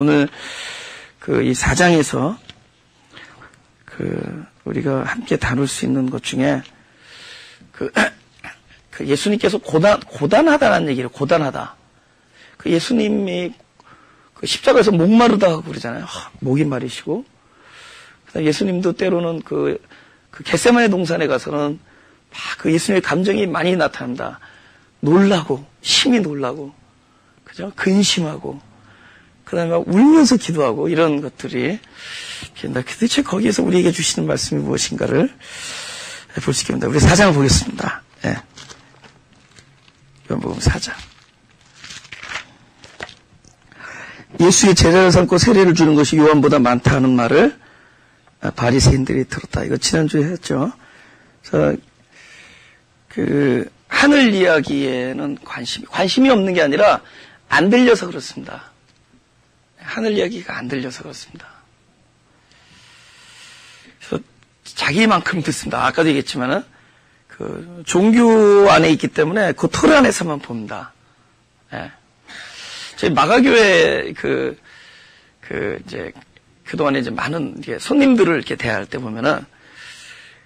오늘 이 4장에서 우리가 함께 다룰 수 있는 것 중에 예수님께서 고단하다는 얘기를, 고단하다. 예수님이 십자가에서 목마르다고 그러잖아요. 목이 마르시고. 예수님도 때로는 겟세마네 동산에 가서는 막 예수님의 감정이 많이 나타납니다. 놀라고, 심히 놀라고, 그죠? 근심하고, 그 다음에 울면서 기도하고, 이런 것들이 도대체 거기에서 우리에게 주시는 말씀이 무엇인가를 볼 수 있습니다. 우리 4장을 보겠습니다. 네. 요한복음 4장. 예수의 제자를 삼고 세례를 주는 것이 요한보다 많다 하는 말을 바리새인들이 들었다. 이거 지난주에 했죠. 그래서 하늘 이야기에는 관심이 없는 게 아니라 안 들려서 그렇습니다. 하늘 이야기가 안 들려서 그렇습니다. 그래서 자기만큼 듣습니다. 아까도 얘기했지만은 종교 안에 있기 때문에 그 틀 안에서만 봅니다. 예. 저희 마가교회 이제 그동안에 이제 많은 손님들을 이렇게 대할 때 보면은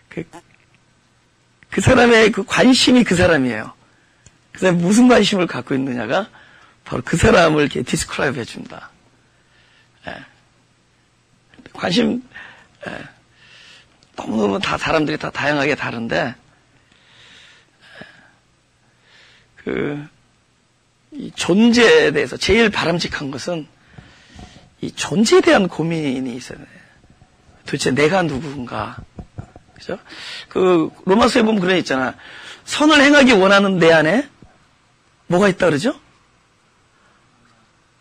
그 사람의 관심이 그 사람이에요. 그 사람이 무슨 관심을 갖고 있느냐가 바로 그 사람을 이렇게 디스크라이브 해준다. 예. 관심, 너무너무 사람들이 다 다양하게 다른데, 이 존재에 대해서 제일 바람직한 것은 이 존재에 대한 고민이 있어야 돼요. 도대체 내가 누구인가? 그죠? 로마서에 보면 그런 게 있잖아. 선을 행하기 원하는 내 안에 뭐가 있다 그러죠?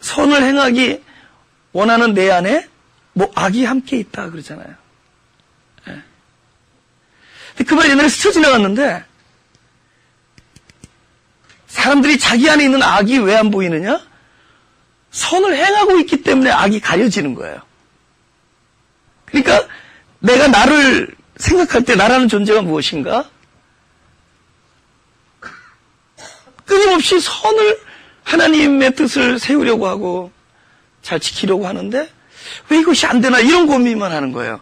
선을 행하기 원하는 내 안에 악이 함께 있다 그러잖아요. 네. 근데 그 말 옛날에 스쳐 지나갔는데, 사람들이 자기 안에 있는 악이 왜 안 보이느냐? 선을 행하고 있기 때문에 악이 가려지는 거예요. 그러니까 내가 나를 생각할 때 나라는 존재가 무엇인가? 끊임없이 하나님의 뜻을 세우려고 하고 잘 지키려고 하는데 왜 이것이 안 되나 이런 고민만 하는 거예요.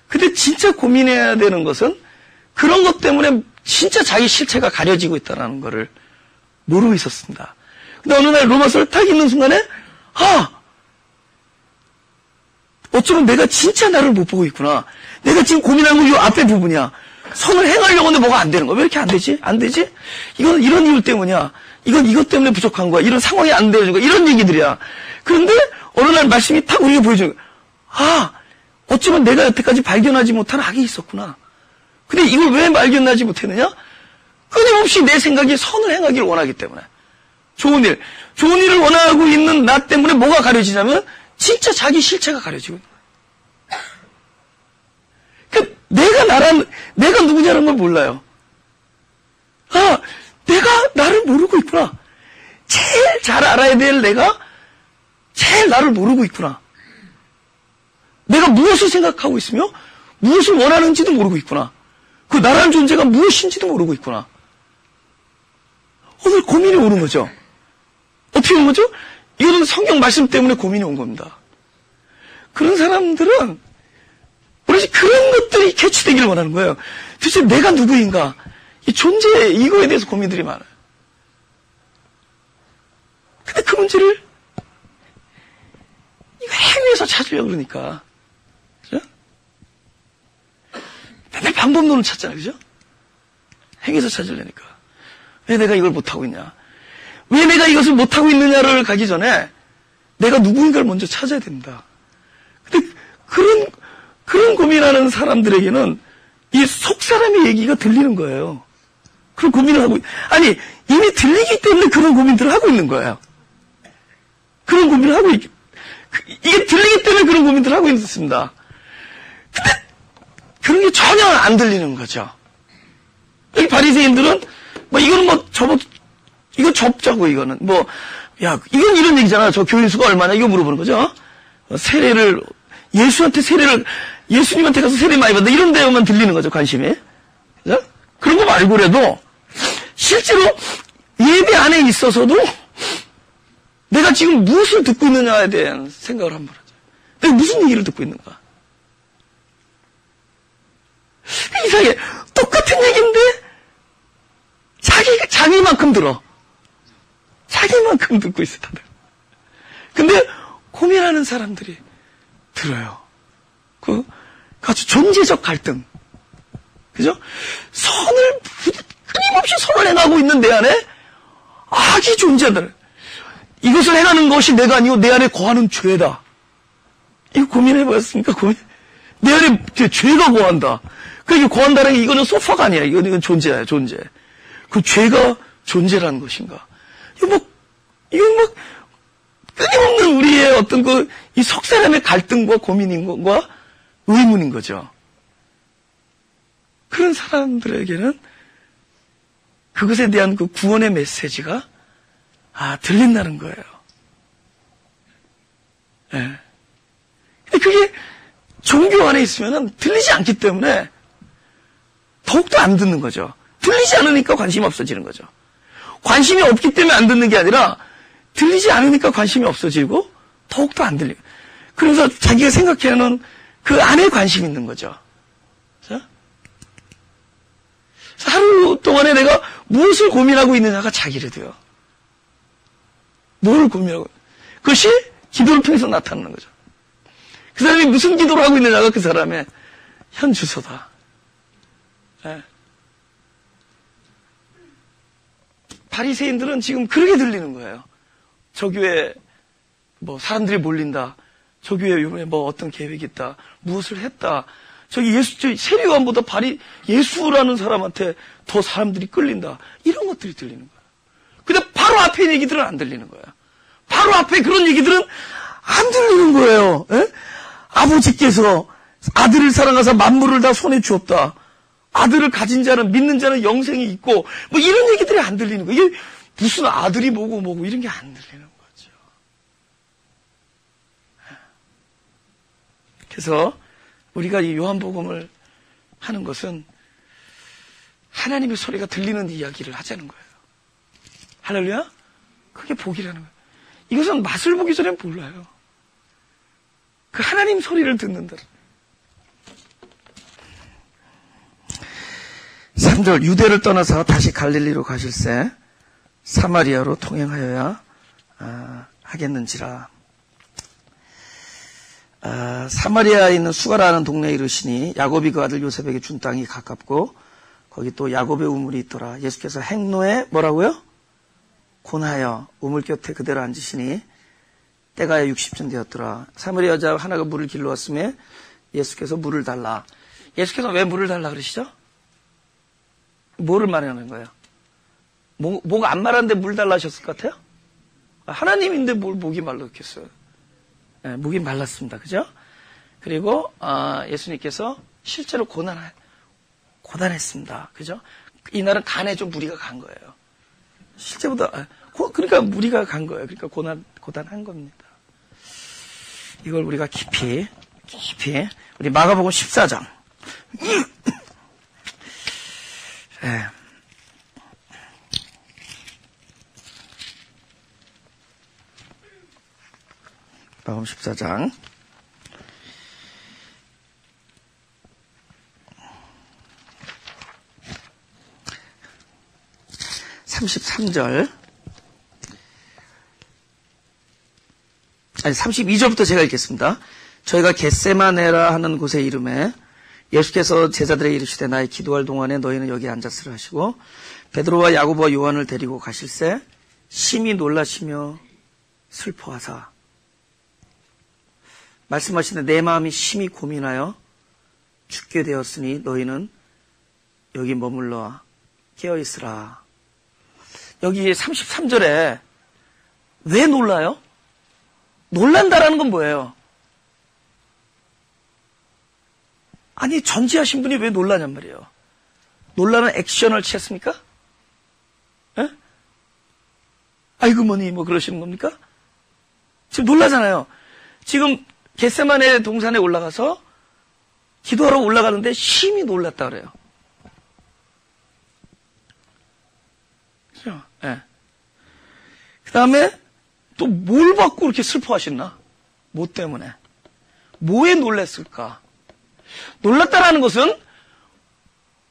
근데 진짜 고민해야 되는 것은 그런 것 때문에 진짜 자기 실체가 가려지고 있다는 거를 모르고 있었습니다. 근데 어느 날 로마서를 딱 읽는 순간에 어쩌면 내가 진짜 나를 못 보고 있구나. 내가 지금 고민하는 건 이 앞에 부분이야. 선을 행하려고 하는데 뭐가 안 되는 거야. 왜 이렇게 안 되지? 안 되지? 이건 이런 이유 때문이야. 이건 이것 때문에 부족한 거야. 이런 상황이 안 되는 거야. 이런 얘기들이야. 그런데 어느 날 말씀이 탁 우리에게 보여주는 거야. 어쩌면 내가 여태까지 발견하지 못한 악이 있었구나. 근데 이걸 왜 발견하지 못했느냐? 끊임없이 내 생각이 선을 행하기를 원하기 때문에. 좋은 일을 원하고 있는 나 때문에 뭐가 가려지냐면 진짜 자기 실체가 가려지고 있는 거예요. 그러니까 내가 누구냐는 걸 몰라요. 내가 나를 모르고 있구나. 제일 잘 알아야 될 내가 제일 나를 모르고 있구나. 내가 무엇을 생각하고 있으며 무엇을 원하는지도 모르고 있구나. 그 나라는 존재가 무엇인지도 모르고 있구나. 오늘 고민이 오는 거죠. 어떻게 온 거죠? 이거는 성경 말씀 때문에 고민이 온 겁니다. 그런 사람들은 오로지 그런 것들이 캐치되기를 원하는 거예요. 도대체 내가 누구인가? 이 존재, 이거에 대해서 고민들이 많아요. 근데 그 문제를 이거 행위에서 찾으려고 그러니까. 그죠? 맨날 방법론을 찾잖아요. 그죠? 행위에서 찾으려니까. 왜 내가 이걸 못하고 있냐? 왜 내가 이것을 못하고 있느냐를 가기 전에 내가 누구인가를 먼저 찾아야 됩니다. 근데 그런 고민하는 사람들에게는 이 속사람의 얘기가 들리는 거예요. 그런 고민을 하고, 이미 들리기 때문에 그런 고민들을 하고 있는 거예요. 그런 고민을 하고 이게 들리기 때문에 그런 고민들을 하고 있습니다. 근데 그런 게 전혀 안 들리는 거죠. 이 바리새인들은 이거는 이거 접자고 이거는 이건 이런 얘기잖아. 저 교인수가 얼마냐 이거 물어보는 거죠. 예수님한테 가서 세례 많이 받는다 이런 데만 들리는 거죠. 관심이. 그죠? 그런 거 말고라도 실제로 예배 안에 있어서도 내가 지금 무엇을 듣고 있느냐에 대한 생각을 한번 하죠. 내가 무슨 얘기를 듣고 있는가? 이상해. 똑같은 얘기인데 자기만큼 들어. 자기만큼 듣고 있어, 다들. 근데 고민하는 사람들이 들어요. 그 아주 존재적 갈등. 그죠? 끊임없이 선을 행하고 있는 내 안에 악이 존재한다. 이것을 행하는 것이 내가 아니고 내 안에 거하는 죄다. 이거 고민해보셨습니까? 내 안에 죄가 거한다. 그러니까 거한다는 게 이거는 소파가 아니야. 이건 존재야, 존재. 그 죄가 존재라는 것인가. 이거 끊임없는 우리의 어떤 이 속사람의 갈등과 고민인 것과 의문인 거죠. 그런 사람들에게는 그것에 대한 그 구원의 메시지가 들린다는 거예요. 예. 네. 근데 그게 종교 안에 있으면 들리지 않기 때문에 더욱더 안 듣는 거죠. 들리지 않으니까 관심이 없어지는 거죠. 관심이 없기 때문에 안 듣는 게 아니라 들리지 않으니까 관심이 없어지고 더욱더 안 들리고. 그래서 자기가 생각해하는 그 안에 관심이 있는 거죠. 그래서 하루 동안에 내가 무엇을 고민하고 있느냐가 자기를 돼요. 뭘 고민하고. 그것이 기도를 통해서 나타나는 거죠. 그 사람이 무슨 기도를 하고 있느냐가 그 사람의 현 주소다. 네. 바리새인들은 지금 그렇게 들리는 거예요. 저 교회 사람들이 몰린다. 저 교회 이번에 어떤 계획이 있다. 무엇을 했다. 저기 세례요한보다 예수라는 사람한테 더 사람들이 끌린다. 이런 것들이 들리는 거예요. 근데 바로 앞에 얘기들은 안 들리는 거예요. 바로 앞에 그런 얘기들은 안 들리는 거예요. 에? 아버지께서 아들을 사랑하사 만물을 다 손에 주었다. 아들을 가진 자는, 믿는 자는 영생이 있고, 이런 얘기들이 안 들리는 거예요. 이게 무슨 아들이 뭐고 이런 게 안 들리는 거죠. 그래서 우리가 이 요한복음을 하는 것은 하나님의 소리가 들리는 이야기를 하자는 거예요. 할렐루야? 그게 복이라는 거예요. 이것은 맛을 보기 전에 몰라요. 그 하나님 소리를 듣는다. 3절 유대를 떠나서 다시 갈릴리로 가실새 사마리아로 통행하여야 하겠는지라. 사마리아에 있는 수가라는 동네에 이르시니 야곱이 그 아들 요셉에게 준 땅이 가깝고 거기 또 야곱의 우물이 있더라. 예수께서 행로에 뭐라고요? 곤하여 우물 곁에 그대로 앉으시니 때가 60쯤 되었더라. 사마리아 여자 하나가 물을 길러왔음에 예수께서 물을 달라. 예수께서 왜 물을 달라 그러시죠? 뭐를 말하는 거예요? 뭐가 안 말하는데 물 달라 하셨을 것 같아요? 하나님인데 뭘 목이 말랐겠어요? 네, 목이 말랐습니다. 그죠? 그리고 예수님께서 실제로 고단했습니다. 그죠? 이날은 간에 좀 무리가 간 거예요. 실제보다 그러니까 무리가 간 거예요. 그러니까 고단한 겁니다. 이걸 우리가 깊이 우리 마가복음 14장 네. 마가복음 14장 33절 32절부터 제가 읽겠습니다. 저희가 겟세마네라 하는 곳에 이름에 예수께서 제자들에게 이르시되 나의 기도할 동안에 너희는 여기 앉았으라 하시고 베드로와 야고보와 요한을 데리고 가실새 심히 놀라시며 슬퍼하사 말씀하시되 내 마음이 심히 고민하여 죽게 되었으니 너희는 여기 머물러 깨어있으라. 여기 33절에 왜 놀라요? 놀란다라는 건 뭐예요? 아니 전지하신 분이 왜 놀라냔 말이에요. 놀라는 액션을 취했습니까? 에? 아이고 뭐니 그러시는 겁니까? 지금 놀라잖아요. 지금 겟세마네 동산에 올라가서 기도하러 올라가는데 심히 놀랐다 그래요. 그렇죠? 네. 그 다음에 또 뭘 받고 그렇게 슬퍼하셨나? 뭐 때문에? 뭐에 놀랐을까? 놀랐다라는 것은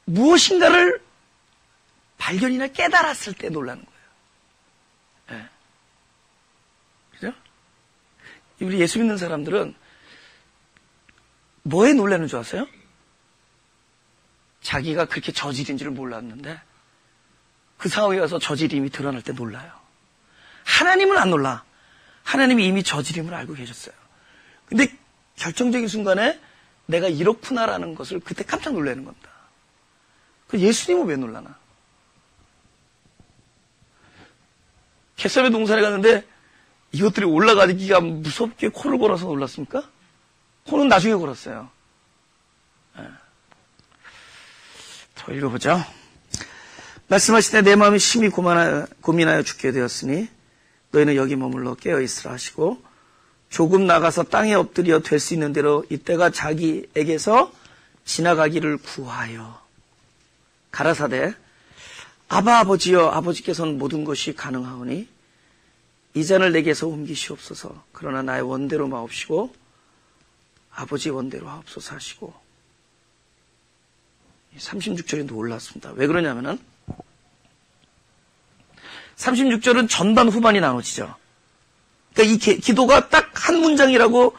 무엇인가를 발견이나 깨달았을 때 놀라는 거예요. 네. 그죠? 우리 예수 믿는 사람들은 뭐에 놀라는 줄 아세요? 자기가 그렇게 저질인 줄 몰랐는데 그 상황에 가서 저질임이 드러날 때 놀라요. 하나님은 안 놀라. 하나님이 이미 저질임을 알고 계셨어요. 근데 결정적인 순간에 내가 이렇구나라는 것을 그때 깜짝 놀라는 겁니다. 그 예수님은 왜 놀라나? 겟세마네 동산에 갔는데 이것들이 올라가기가 무섭게 코를 골아서 놀랐습니까? 코는 나중에 골았어요. 네. 더 읽어보죠. 말씀하시되 내 마음이 심히 고민하여 죽게 되었으니 너희는 여기 머물러 깨어있으라 하시고 조금 나가서 땅에 엎드려 될 수 있는 대로 이때가 자기에게서 지나가기를 구하여 가라사대 아바 아버지여 아버지께서는 모든 것이 가능하오니 이 잔을 내게서 옮기시옵소서. 그러나 나의 원대로 마옵시고 아버지 원대로 하옵소서 하시고 36절이 놀랐습니다. 왜 그러냐면은 36절은 전반 후반이 나눠지죠. 그러니까 이 기도가 딱 한 문장이라고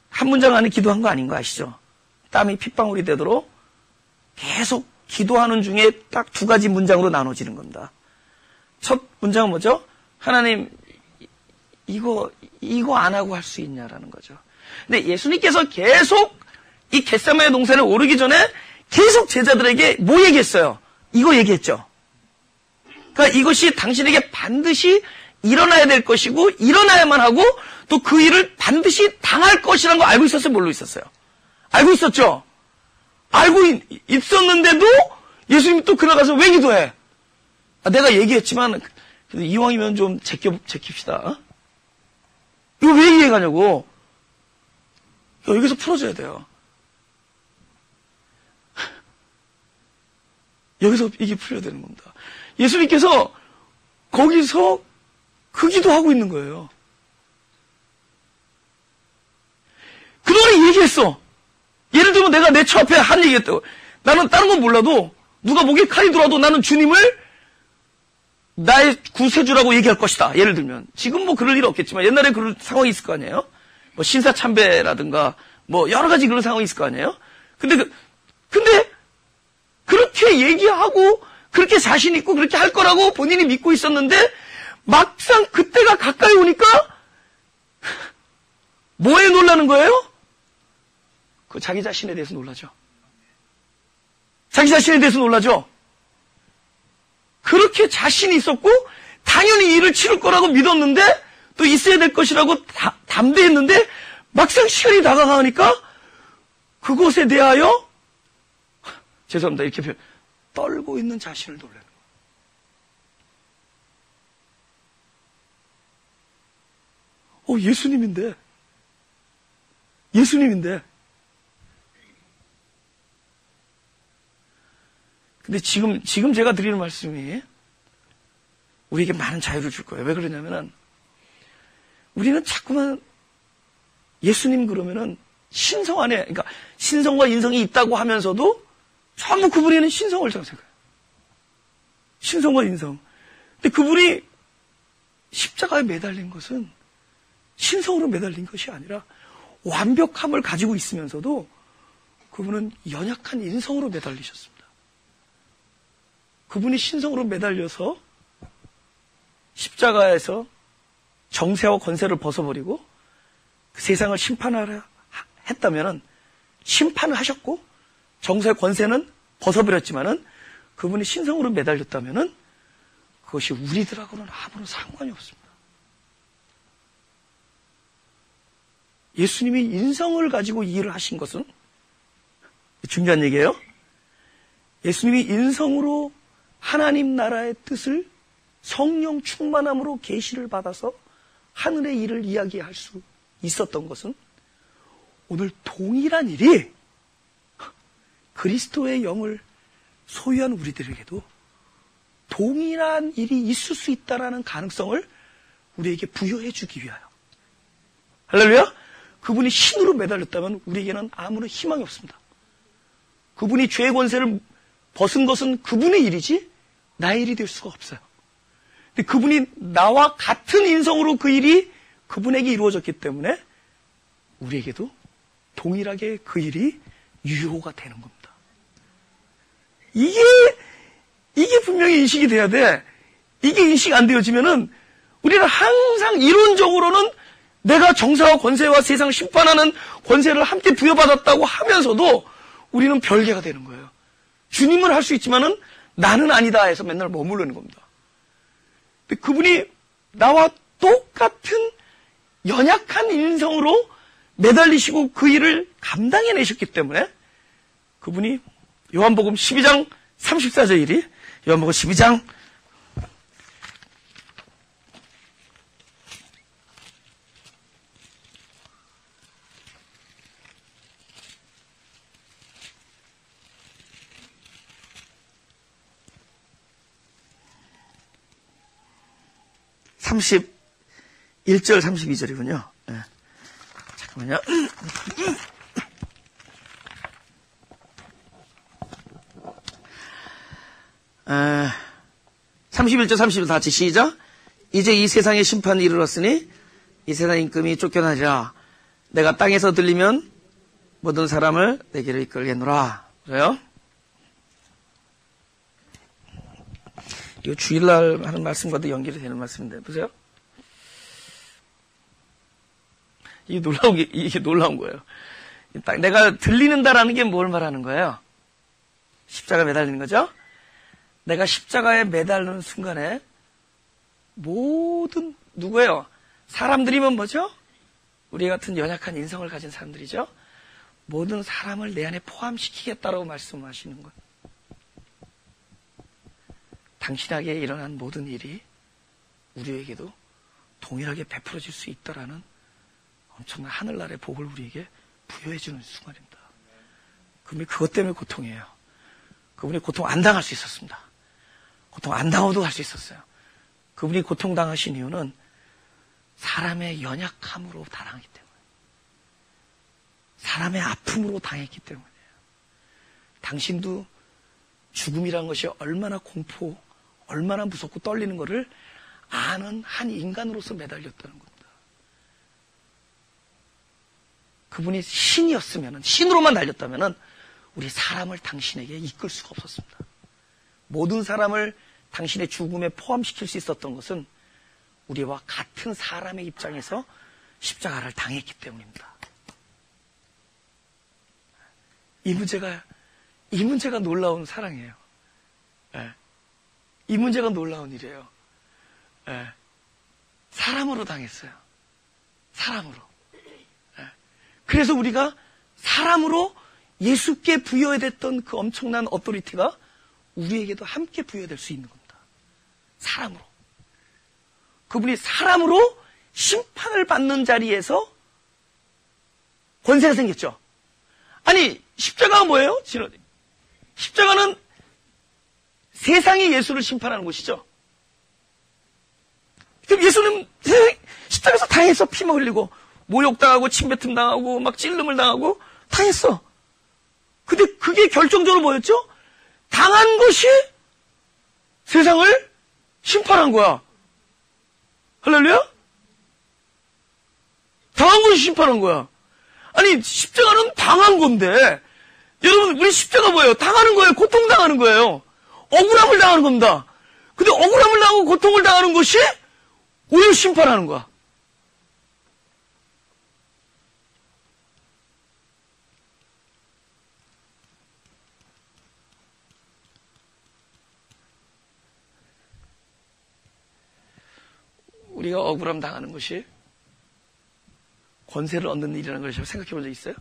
한 문장 안에 기도한 거 아닌 거 아시죠? 땀이 핏방울이 되도록 계속 기도하는 중에 딱 두 가지 문장으로 나눠지는 겁니다. 첫 문장은 뭐죠? 하나님 이거 안 하고 할 수 있냐라는 거죠. 근데 예수님께서 계속 이 겟세마네 동산에 오르기 전에 계속 제자들에게 뭐 얘기했어요? 이거 얘기했죠. 그러니까 이것이 당신에게 반드시 일어나야 될 것이고 일어나야만 하고 또 그 일을 반드시 당할 것이라는 거 알고 있었어요? 모르고 있었어요? 알고 있었죠? 알고 있었는데도 예수님이 또 그날 가서 왜 기도해? 내가 얘기했지만 이왕이면 좀 제킵시다. 이거 왜 얘기해 가냐고. 여기서 풀어줘야 돼요. 여기서 이게 풀려야 되는 겁니다. 예수님께서 거기서 그 기도하고 있는 거예요. 그동안 얘기했어. 예를 들면 내가 내 처 앞에 한 얘기했다고. 나는 다른 건 몰라도 누가 목에 칼이 들어와도 나는 주님을 나의 구세주라고 얘기할 것이다. 예를 들면. 지금 뭐 그럴 일 없겠지만 옛날에 그런 상황이 있을 거 아니에요? 뭐 신사참배라든가 뭐 여러 가지 그런 상황이 있을 거 아니에요? 근데 그렇게 얘기하고 그렇게 자신 있고 그렇게 할 거라고 본인이 믿고 있었는데 막상 그때가 가까이 오니까 뭐에 놀라는 거예요? 그 자기 자신에 대해서 놀라죠. 자기 자신에 대해서 놀라죠. 그렇게 자신이 있었고 당연히 일을 치를 거라고 믿었는데 또 있어야 될 것이라고 담대했는데 막상 시간이 다가가니까 그것에 대하여 죄송합니다. 이렇게 표현 떨고 있는 자신을 놀라는 거예요. 예수님인데. 근데 지금 제가 드리는 말씀이 우리에게 많은 자유를 줄 거예요. 왜 그러냐면은 우리는 자꾸만 예수님 그러면은 신성 안에, 그러니까 신성과 인성이 있다고 하면서도 전부 그분에는 신성을 생각해요. 신성과 인성. 근데 그분이 십자가에 매달린 것은 신성으로 매달린 것이 아니라 완벽함을 가지고 있으면서도 그분은 연약한 인성으로 매달리셨습니다. 그분이 신성으로 매달려서 십자가에서 정세와 권세를 벗어버리고 그 세상을 심판하려 했다면은 심판을 하셨고 정세와 권세는 벗어버렸지만은 그분이 신성으로 매달렸다면은 그것이 우리들하고는 아무런 상관이 없습니다. 예수님이 인성을 가지고 이 일을 하신 것은 중요한 얘기예요. 예수님이 인성으로 하나님 나라의 뜻을 성령 충만함으로 계시를 받아서 하늘의 일을 이야기할 수 있었던 것은 오늘 동일한 일이 그리스도의 영을 소유한 우리들에게도 동일한 일이 있을 수 있다는 가능성을 우리에게 부여해 주기 위하여. 할렐루야? 그분이 신으로 매달렸다면 우리에게는 아무런 희망이 없습니다. 그분이 죄의 권세를 벗은 것은 그분의 일이지 나의 일이 될 수가 없어요. 근데 그분이 나와 같은 인성으로 그 일이 그분에게 이루어졌기 때문에 우리에게도 동일하게 그 일이 유효가 되는 겁니다. 이게 분명히 인식이 돼야 돼. 이게 인식이 안 되어지면은 우리는 항상 이론적으로는 내가 정사와 권세와 세상 심판하는 권세를 함께 부여받았다고 하면서도 우리는 별개가 되는 거예요. 주님은 할 수 있지만은 나는 아니다 해서 맨날 머무르는 겁니다. 근데 그분이 나와 똑같은 연약한 인성으로 매달리시고 그 일을 감당해내셨기 때문에 그분이 요한복음 12장 34절 일이 요한복음 12장 31절 32절이군요. 네. 잠깐만요. 31절 32절 다 같이 시작. 이제 이 세상의 심판이 이르렀으니 이 세상 임금이 쫓겨나리라. 내가 땅에서 들리면 모든 사람을 내게로 이끌겠노라. 그래요? 이거 주일날 하는 말씀과도 연결이 되는 말씀인데, 보세요. 이게 놀라운 거예요. 내가 들리는다라는 게 뭘 말하는 거예요? 십자가 매달리는 거죠? 내가 십자가에 매달리는 순간에 모든, 누구예요? 사람들이면 뭐죠? 우리 같은 연약한 인성을 가진 사람들이죠? 모든 사람을 내 안에 포함시키겠다라고 말씀하시는 거예요. 당신에게 일어난 모든 일이 우리에게도 동일하게 베풀어질 수 있다라는 엄청난 하늘나라의 복을 우리에게 부여해주는 순간입니다. 그분이 그것 때문에 고통이에요. 그분이 고통 안 당할 수 있었습니다. 고통 안 당해도 할 수 있었어요. 그분이 고통당하신 이유는 사람의 연약함으로 당하기 때문에, 사람의 아픔으로 당했기 때문이에요. 당신도 죽음이란 것이 얼마나 얼마나 무섭고 떨리는 것을 아는 한 인간으로서 매달렸다는 겁니다. 그분이 신이었으면, 신으로만 달렸다면 우리 사람을 당신에게 이끌 수가 없었습니다. 모든 사람을 당신의 죽음에 포함시킬 수 있었던 것은 우리와 같은 사람의 입장에서 십자가를 당했기 때문입니다. 이 문제가 놀라운 사랑이에요. 네. 이 문제가 놀라운 일이에요. 네. 사람으로 당했어요. 사람으로. 네. 그래서 우리가 사람으로 예수께 부여됐던 그 엄청난 어토리티가 우리에게도 함께 부여될 수 있는 겁니다. 사람으로. 그분이 사람으로 심판을 받는 자리에서 권세가 생겼죠. 아니, 십자가가 뭐예요? 십자가는 세상이 예수를 심판하는 곳이죠. 그럼 예수는 십자가에서 당해서 피만 흘리고 모욕당하고 침뱉음 당하고 막 찔름을 당하고 당했어. 근데 그게 결정적으로 뭐였죠? 당한 것이 세상을 심판한 거야. 할렐루야? 당한 것이 심판한 거야. 아니, 십자가는 당한 건데, 여러분, 우리 십자가 뭐예요? 당하는 거예요. 고통당하는 거예요. 억울함을 당하는 겁니다. 근데 억울함을 당하고 고통을 당하는 것이 우리를 심판하는 거야. 우리가 억울함 당하는 것이 권세를 얻는 일이라는 걸 생각해 본 적 있어요?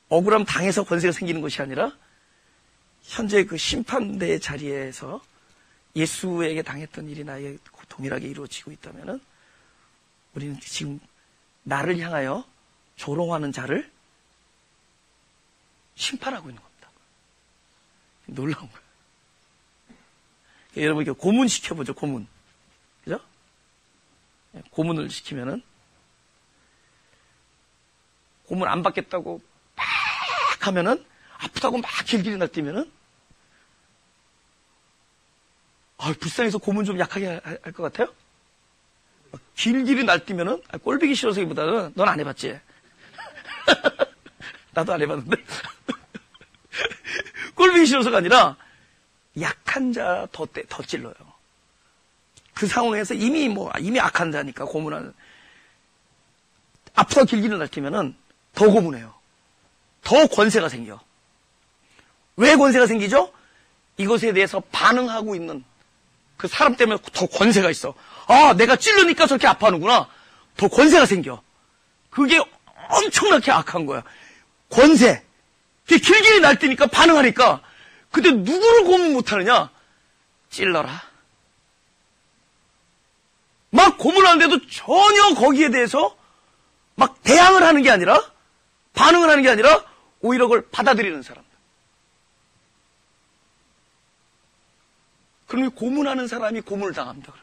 억울함 당해서 권세가 생기는 것이 아니라 현재 그 심판대의 자리에서 예수에게 당했던 일이 나에게 동일하게 이루어지고 있다면 우리는 지금 나를 향하여 조롱하는 자를 심판하고 있는 겁니다. 놀라운 거예요. 여러분, 이렇게 고문시켜보죠, 고문. 그죠? 고문을 시키면은, 고문 안 받겠다고 막 하면은, 아프다고 막 길길이 날뛰면은, 불쌍해서 고문 좀 약하게 할 것 같아요? 길길이 날뛰면은, 꼴보기 싫어서기보다는, 넌 안 해봤지? 나도 안 해봤는데. 꼴보기 싫어서가 아니라, 약한 자 더 찔러요. 그 상황에서 이미 악한 자니까 고문하는. 아프다 길길이 날뛰면은, 더 고문해요. 더 권세가 생겨. 왜 권세가 생기죠? 이것에 대해서 반응하고 있는 그 사람 때문에 더 권세가 있어. 내가 찔르니까 저렇게 아파하는구나. 더 권세가 생겨. 그게 엄청나게 악한 거야. 권세. 길길이 날뛰니까 반응하니까. 근데 누구를 고문 못하느냐? 찔러라. 막 고문하는데도 전혀 거기에 대해서 막 대항을 하는 게 아니라, 반응을 하는 게 아니라, 오히려 그걸 받아들이는 사람들. 그러면 고문하는 사람이 고문을 당합니다.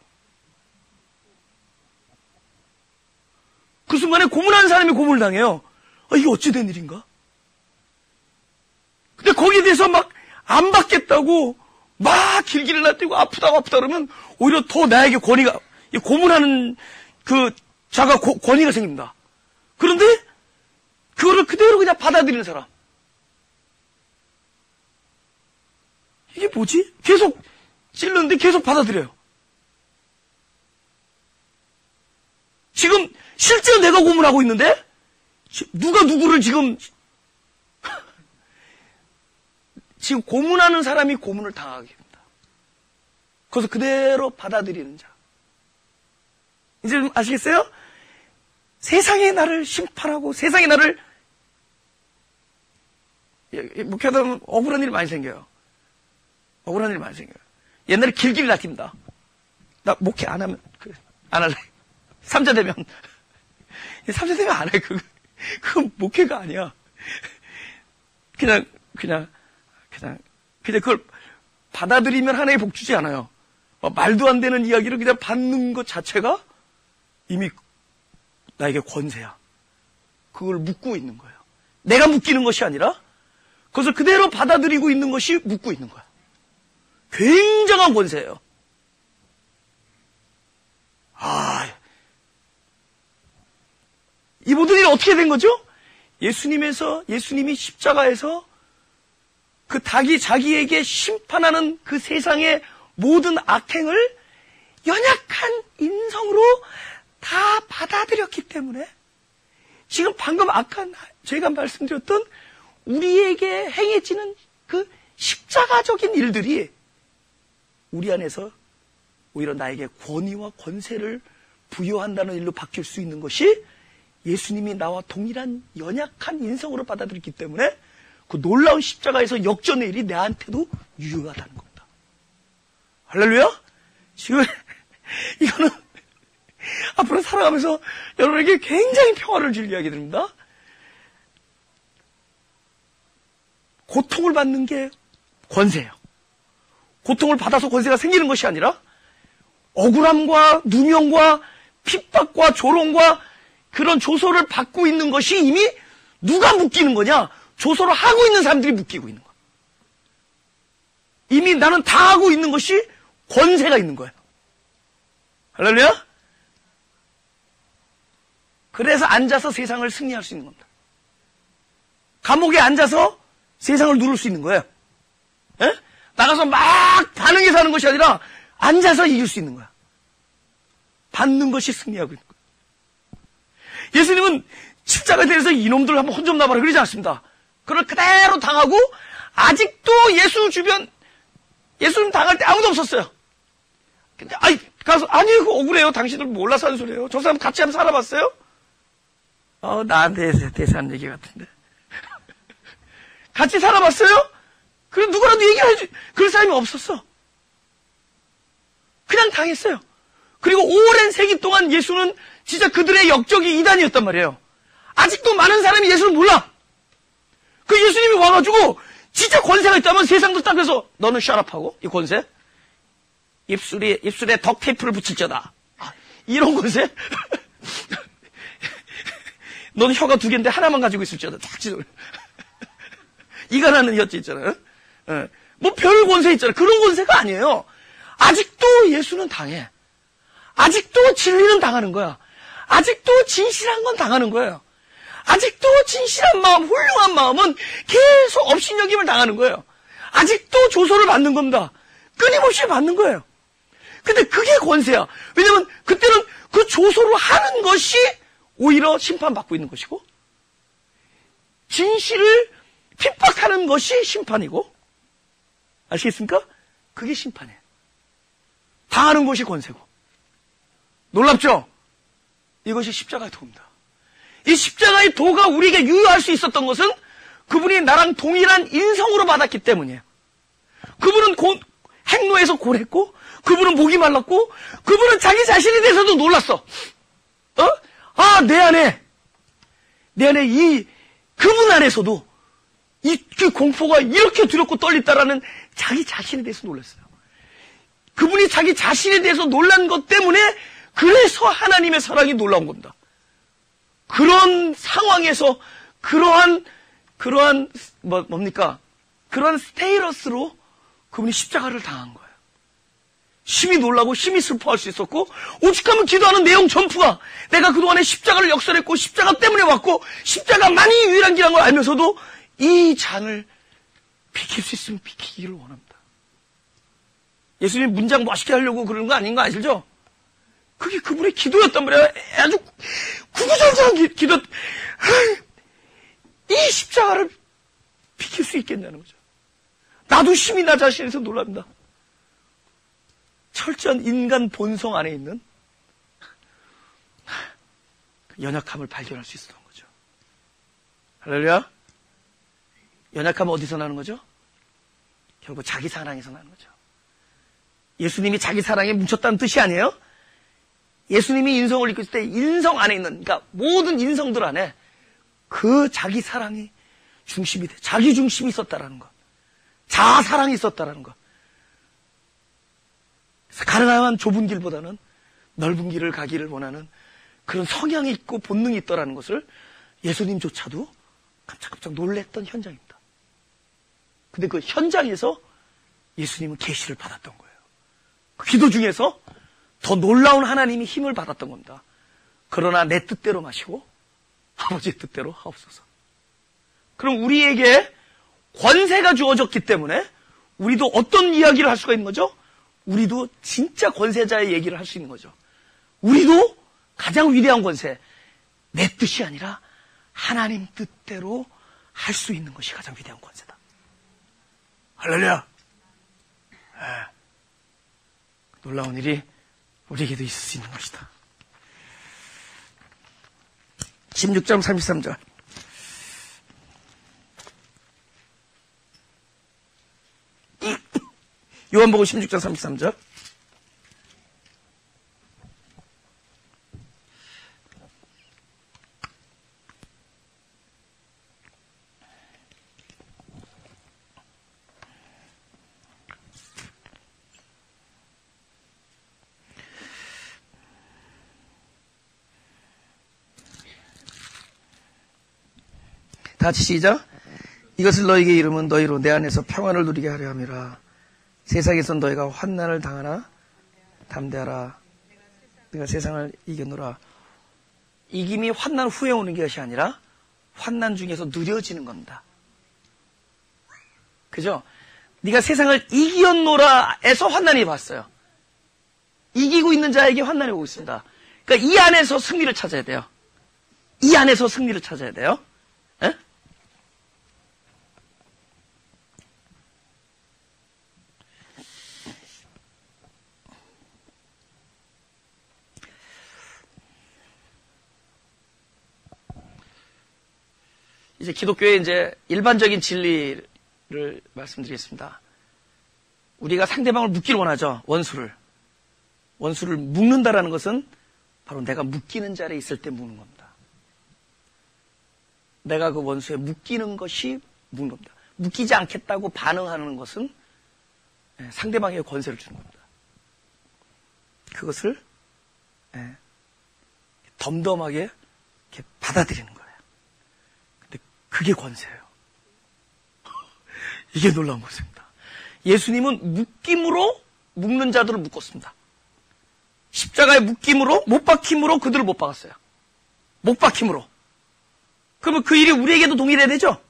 그 순간에 고문하는 사람이 고문을 당해요. 이게 어찌 된 일인가? 근데 거기에 대해서 막 안 받겠다고 막 길길을 날뛰고 아프다 그러면 오히려 더 나에게 권위가, 고문하는 그 자가 권위가 생깁니다. 그런데 그거를 그대로 그냥 받아들이는 사람. 이게 뭐지? 계속 찔렀는데 계속 받아들여요. 지금 실제로 내가 고문하고 있는데 누가 누구를 지금 고문하는 사람이 고문을 당하게 됩니다. 그래서 그대로 받아들이는 자. 이제 아시겠어요? 세상에 나를 심판하고 세상에 나를, 목회하다 보면 억울한 일이 많이 생겨요. 억울한 일이 많이 생겨요. 옛날에 길길이 날깁니다. 나 목회 안 하면, 안 할래. 3자 되면. 3자 되면 안 해. 그건 목회가 아니야. 그냥 그걸 받아들이면 하나의 복 주지 않아요. 말도 안 되는 이야기를 그냥 받는 것 자체가 이미 나에게 권세야. 그걸 묻고 있는 거예요. 내가 묶이는 것이 아니라 그것을 그대로 받아들이고 있는 것이 묶고 있는 거야. 굉장한 권세예요. 이 모든 일이 어떻게 된 거죠? 예수님이 십자가에서 그 닭이 자기에게 심판하는 그 세상의 모든 악행을 연약한 인성으로 다 받아들였기 때문에 지금 방금 제가 말씀드렸던 우리에게 행해지는 그 십자가적인 일들이 우리 안에서 오히려 나에게 권위와 권세를 부여한다는 일로 바뀔 수 있는 것이 예수님이 나와 동일한 연약한 인성으로 받아들였기 때문에 그 놀라운 십자가에서 역전의 일이 내한테도 유효하다는 겁니다. 할렐루야? 지금 이거는 앞으로 살아가면서 여러분에게 굉장히 평화를 줄 이야기 드립니다. 고통을 받는 게 권세예요. 고통을 받아서 권세가 생기는 것이 아니라 억울함과 누명과 핍박과 조롱과 그런 조소를 받고 있는 것이 이미 누가 묶이는 거냐? 조소를 하고 있는 사람들이 묶이고 있는 거야. 이미 나는 다 하고 있는 것이 권세가 있는 거예요. 할렐루야? 그래서 앉아서 세상을 승리할 수 있는 겁니다. 감옥에 앉아서 세상을 누를 수 있는 거예요. 에? 나가서 막 반응해서 하는 것이 아니라 앉아서 이길 수 있는 거야. 받는 것이 승리하고 있는 거예요. 예수님은 십자가에 대해서 이놈들 한번 혼 좀 나봐라 그러지 않습니다. 그걸 그대로 당하고 아직도 예수님 당할 때 아무도 없었어요. 근데 가서 그거 억울해요. 당신들 몰라서 하는 소리예요. 저 사람 같이 한번 살아봤어요? 나한테 대사한 얘기 같은데. 같이 살아봤어요? 그래 누구라도 얘기를 해줘. 그럴 사람이 없었어. 그냥 당했어요. 그리고 오랜 세기 동안 예수는 진짜 그들의 역적이 이단이었단 말이에요. 아직도 많은 사람이 예수를 몰라. 그 예수님이 와가지고 진짜 권세가 있다면 세상도 딱 해서 너는 샷업하고 이 권세 입술에 덕테이프를 붙일자다. 이런 권세? 너는 혀가 2개인데 하나만 가지고 있을지어다. 딱 찢어. 이가 나는 혀째 있잖아요. 뭐 별 권세 있잖아요. 그런 권세가 아니에요. 아직도 예수는 당해. 아직도 진리는 당하는 거야. 아직도 진실한 건 당하는 거예요. 아직도 진실한 마음, 훌륭한 마음은 계속 업신여김을 당하는 거예요. 아직도 조소를 받는 겁니다. 끊임없이 받는 거예요. 근데 그게 권세야. 왜냐면 그때는 그 조소를 하는 것이 오히려 심판받고 있는 것이고, 진실을 핍박하는 것이 심판이고, 아시겠습니까? 그게 심판이에요. 당하는 것이 권세고. 놀랍죠? 이것이 십자가의 도입니다. 이 십자가의 도가 우리에게 유효할 수 있었던 것은 그분이 나랑 동일한 인성으로 받았기 때문이에요. 그분은 행로에서 고랬고, 그분은 목이 말랐고, 그분은 자기 자신에 대해서도 놀랐어. 내 안에 그분 안에서도 그 공포가 이렇게 두렵고 떨린다라는 자기 자신에 대해서 놀랐어요. 그분이 자기 자신에 대해서 놀란 것 때문에 그래서 하나님의 사랑이 놀라운 겁니다. 그런 상황에서 그러한 스테이러스로 그분이 십자가를 당한 거예요. 심히 놀라고 심히 슬퍼할 수 있었고, 오죽하면 기도하는 내용 전부가 내가 그동안에 십자가를 역설했고 십자가 때문에 왔고 십자가만이 유일한 길한 걸 알면서도 이 잔을 비킬 수 있으면 비키기를 원합니다. 예수님 문장 멋있게 하려고 그러는 거 아닌 거 아시죠? 그게 그분의 기도였단 말이에요. 아주 구구절절한 기도. 이 십자가를 비킬 수 있겠냐는 거죠. 나도 심히 나 자신에서 놀랍니다. 철저한 인간 본성 안에 있는 연약함을 발견할 수 있었던 거죠. 할렐루야. 연약함은 어디서 나는 거죠? 결국 자기 사랑에서 나는 거죠. 예수님이 자기 사랑에 뭉쳤다는 뜻이 아니에요? 예수님이 인성을 입고 있을 때 인성 안에 있는, 그러니까 모든 인성들 안에 그 자기 사랑이 중심이 돼. 자기 중심이 있었다라는 것. 자아 사랑이 있었다라는 것. 가능한 좁은 길보다는 넓은 길을 가기를 원하는 그런 성향이 있고 본능이 있더라는 것을 예수님조차도 깜짝깜짝 놀랬던 현장입니다. 근데 그 현장에서 예수님은 계시를 받았던 거예요. 그 기도 중에서 더 놀라운 하나님이 힘을 받았던 겁니다. 그러나 내 뜻대로 마시고 아버지의 뜻대로 하옵소서. 그럼 우리에게 권세가 주어졌기 때문에 우리도 어떤 이야기를 할 수가 있는 거죠? 우리도 진짜 권세자의 얘기를 할 수 있는 거죠. 우리도 가장 위대한 권세, 내 뜻이 아니라 하나님 뜻대로 할 수 있는 것이 가장 위대한 권세다. 할렐루야. 놀라운 일이 우리에게도 있을 수 있는 것이다. 16장 33절. 요한복음 16장 33절. 다 같이 시작. 이것을 너희에게 이름은 너희로 내 안에서 평안을 누리게 하려 함이라. 세상에선 너희가 환난을 당하나 담대하라. 내가 세상을 이겨노라. 이김이 환난 후에 오는 것이 아니라 환난 중에서 누려지는 겁니다. 그죠? 네가 세상을 이겼노라에서 환난이 왔어요. 이기고 있는 자에게 환난이 오고 있습니다. 그러니까 이 안에서 승리를 찾아야 돼요. 이 안에서 승리를 찾아야 돼요. 에? 이제 기독교의 이제 일반적인 진리를 말씀드리겠습니다. 우리가 상대방을 묶기를 원하죠. 원수를 묶는다라는 것은 바로 내가 묶이는 자리에 있을 때 묶는 겁니다. 내가 그 원수에 묶이는 것이 묶는 겁니다. 묶이지 않겠다고 반응하는 것은 상대방에게 권세를 주는 겁니다. 그것을 덤덤하게 이렇게 받아들이는 거예요. 근데 그게 권세예요. 이게 놀라운 것입니다. 예수님은 묶임으로 묶는 자들을 묶었습니다. 십자가의 묶임으로, 못 박힘으로 그들을 못 박았어요. 못 박힘으로. 그러면 그 일이 우리에게도 동일해야 되죠?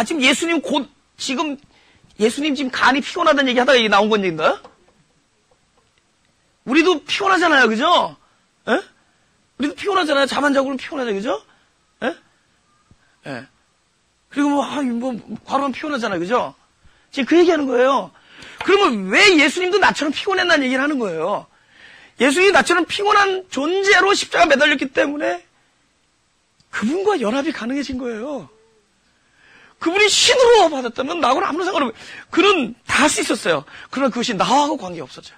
지금 예수님 지금 간이 피곤하다는 얘기 하다가 나온 건인가요? 우리도 피곤하잖아요, 그죠? 에? 우리도 피곤하잖아요. 잠 안 자고 그러면 피곤하잖아요, 그죠? 에? 예. 그리고 과로하면 피곤하잖아요, 그죠? 지금 그 얘기하는 거예요. 그러면 왜 예수님도 나처럼 피곤했다는 얘기를 하는 거예요? 예수님이 나처럼 피곤한 존재로 십자가 매달렸기 때문에 그분과 연합이 가능해진 거예요. 그분이 신으로 받았다면 나하고는 아무런 상관없어요. 그는 다 할 수 있었어요. 그러나 그것이 나하고 관계없어져요.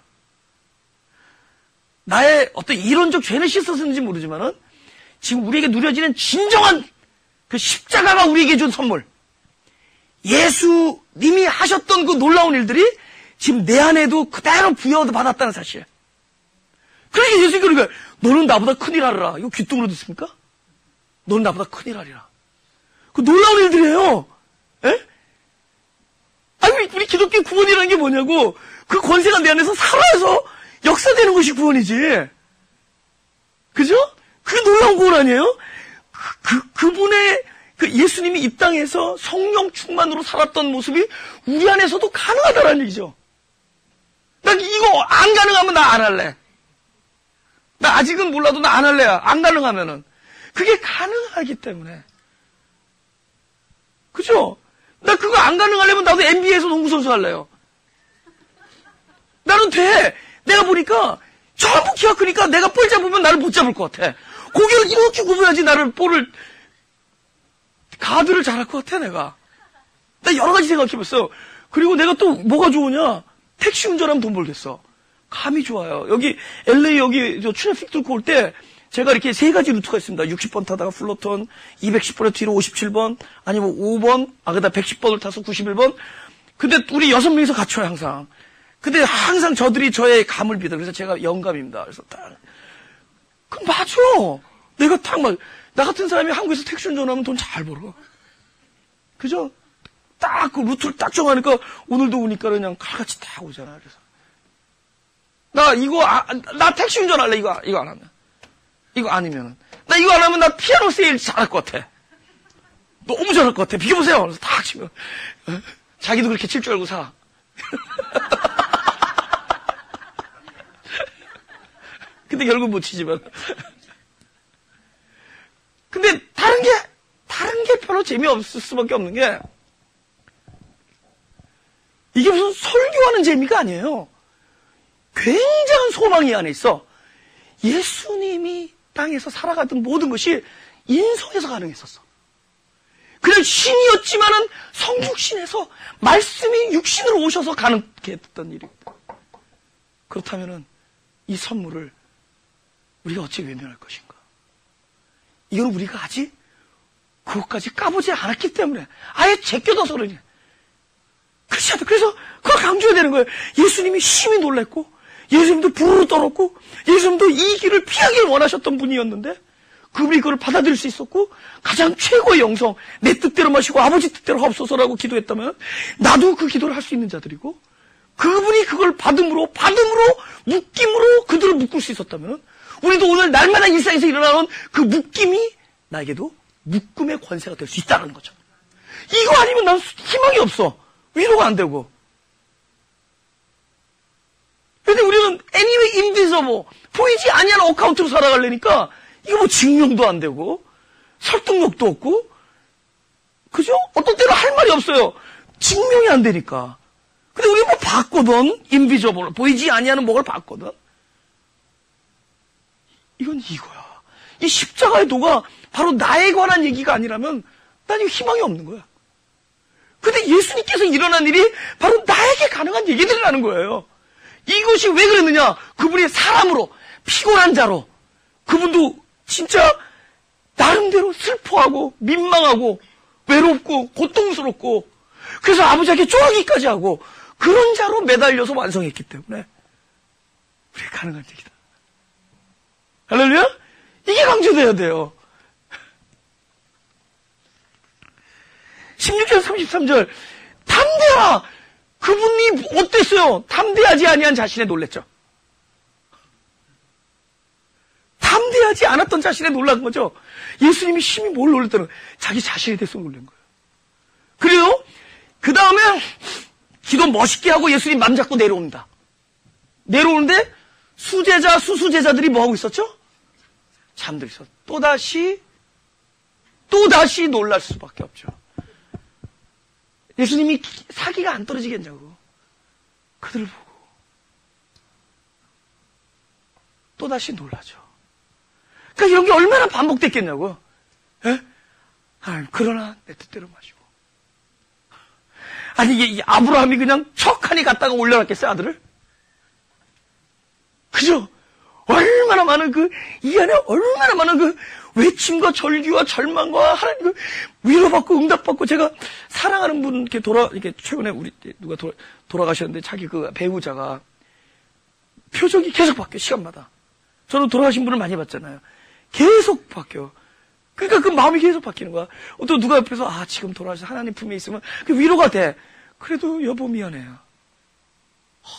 나의 어떤 이론적 죄는 씻었는지 모르지만은 지금 우리에게 누려지는 진정한 그 십자가가 우리에게 준 선물. 예수님이 하셨던 그 놀라운 일들이 지금 내 안에도 그대로 부여받았다는 사실. 그러니까 예수님이 그러니까 너는 나보다 큰일 하리라. 이거 귀뚱으로 듣습니까? 너는 나보다 큰일 하리라. 그 놀라운 일들이에요. 에? 우리 기독교 구원이라는 게 뭐냐고. 그 권세가 내 안에서 살아서 역사되는 것이 구원이지. 그죠? 그게 놀라운 구원 아니에요? 그분의 예수님이 이 땅에서 성령 충만으로 살았던 모습이 우리 안에서도 가능하다는 얘기죠. 난 이거 안 가능하면 나 안 할래. 나 아직은 몰라도 나 안 할래야. 안 가능하면은. 그게 가능하기 때문에. 그죠? 나 그거 안 가능하려면 나도 NBA에서 농구선수 할래요. 나는 돼. 내가 보니까 전부 키가 크니까 내가 볼 잡으면 나를 못 잡을 것 같아. 고개를 이렇게 굽어야지 나를 가드를 잘할 것 같아, 내가. 나 여러 가지 생각해봤어. 그리고 내가 또 뭐가 좋으냐? 택시 운전하면 돈 벌겠어. 감이 좋아요. 여기, LA 여기 트래픽 뚫고 올 때 제가 이렇게 세 가지 루트가 있습니다. 60번 타다가 플로턴, 210번에 뒤로 57번, 아니면 5번, 그다음 110번을 타서 91번. 근데 우리 6명이서 같이 와요, 항상. 근데 항상 저들이 저의 감을 믿어. 그래서 제가 영감입니다. 그래서 그럼 맞아. 내가 나 같은 사람이 한국에서 택시 운전하면 돈 잘 벌어. 그죠? 딱 그 루트를 딱 정하니까 오늘도 오니까 그냥 칼같이 딱 오잖아. 그래서. 나 택시 운전할래, 이거 안 하면. 이거 아니면은. 나 이거 안 하면 나 피아노 세일 잘할 것 같아. 너무 잘할 것 같아. 비켜보세요. 그래서 딱 치면. 자기도 그렇게 칠 줄 알고 사. 근데 결국 못 치지만. 근데 다른 게 별로 재미없을 수밖에 없는 게, 이게 무슨 설교하는 재미가 아니에요. 굉장한 소망이 안에 있어. 예수님이 땅에서 살아가던 모든 것이 인성에서 가능했었어. 그냥 신이었지만은 성육신에서 말씀이 육신으로 오셔서 가능케 했던 일입니다. 그렇다면은 이 선물을 우리가 어찌 외면할 것인가? 이건 우리가 아직 그것까지 까보지 않았기 때문에 아예 제껴둬서 그러니. 그렇지 않다. 그래서 그걸 강조해야 되는 거예요. 예수님이 심히 놀랬고 예수님도 부르르 떨었고 예수님도 이 길을 피하길 원하셨던 분이었는데 그분이 그걸 받아들일 수 있었고 가장 최고의 영성, 내 뜻대로 마시고 아버지 뜻대로 하옵소서라고 기도했다면 나도 그 기도를 할 수 있는 자들이고 그분이 그걸 받음으로 묶임으로 그들을 묶을 수 있었다면 우리도 오늘 날마다 일상에서 일어나는 그 묶임이 나에게도 묶음의 권세가 될 수 있다는 거죠. 이거 아니면 난 희망이 없어. 위로가 안 되고. 근데 우리는 anyway invisible, 보이지 아니하는 어카운트로 살아가려니까 이거 뭐 증명도 안 되고 설득력도 없고 그죠? 어떤 때는 할 말이 없어요. 증명이 안 되니까. 근데 우리 뭐 봤거든. invisible, 보이지 아니하는 뭐를 봤거든. 이건 이거야. 이 십자가의 도가 바로 나에 관한 얘기가 아니라면 난 희망이 없는 거야. 근데 예수님께서 일어난 일이 바로 나에게 가능한 얘기들이라는 거예요. 이것이 왜 그랬느냐? 그분이 사람으로, 피곤한 자로, 그분도 진짜 나름대로 슬퍼하고, 민망하고, 외롭고, 고통스럽고, 그래서 아버지에게 쫄기까지 하고, 그런 자로 매달려서 완성했기 때문에, 우리가 가능한 얘기다. 할렐루야? 이게 강조돼야 돼요. 16절 33절 탐대하! 그분이 어땠어요? 탐대하지 아니한 자신에 놀랬죠. 탐대하지 않았던 자신에 놀란 거죠. 예수님이 심히 뭘 놀랬다는 거예요? 자기 자신에 대해서 놀란 거예요. 그리고 그 다음에 기도 멋있게 하고 예수님 맘 잡고 내려옵니다. 내려오는데 수제자, 수수제자들이 뭐하고 있었죠? 잠들어 있었어. 또다시 놀랄 수밖에 없죠. 예수님이 사기가 안 떨어지겠냐고. 그들을 보고 또다시 놀라죠. 그러니까 이런 게 얼마나 반복됐겠냐고. 예? 그러나 내 뜻대로 마시고. 아니 이게 아브라함이 그냥 척하니 갔다가 올려놨겠어요, 아들을? 그죠? 얼마나 많은 이 안에 얼마나 많은 외침과 절규와 절망과 하나님 위로받고 응답받고. 제가 사랑하는 분 이렇게 최근에 우리 누가 돌아가셨는데 자기 배우자가 표정이 계속 바뀌어, 시간마다. 저는 돌아가신 분을 많이 봤잖아요. 계속 바뀌어. 그러니까 그 마음이 계속 바뀌는 거야. 또 누가 옆에서 지금 돌아가셔서 하나님 품에 있으면 그 위로가 돼. 그래도 여보 미안해요.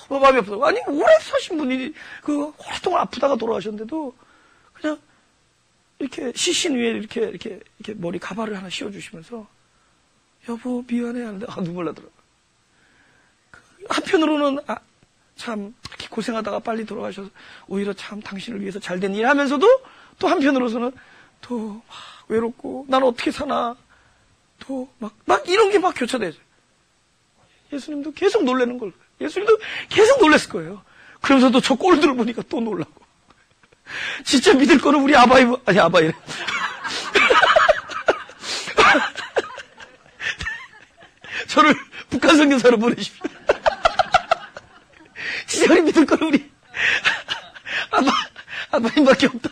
마음이 아프다. 아니 오래 사신 분이 오랫동안 아프다가 돌아가셨는데도 그냥 이렇게 시신 위에 이렇게 머리 가발을 하나 씌워주시면서 여보 미안해 하는데 눈물 나더라고요. 한편으로는 참 이렇게 고생하다가 빨리 돌아가셔서 오히려 참 당신을 위해서 잘된 일 하면서도 또 한편으로서는 또 막 외롭고 난 어떻게 사나 또 막 이런 게 막 교차돼요. 예수님도 계속 놀라는 걸. 예수님도 계속 놀랐을 거예요. 그러면서도 저 꼴들을 보니까 또 놀라고. 진짜 믿을 거는 우리 아바이래. 저를 북한 선교사로 보내십시오. 진짜 우리 믿을 거는 우리 아바이밖에 없다.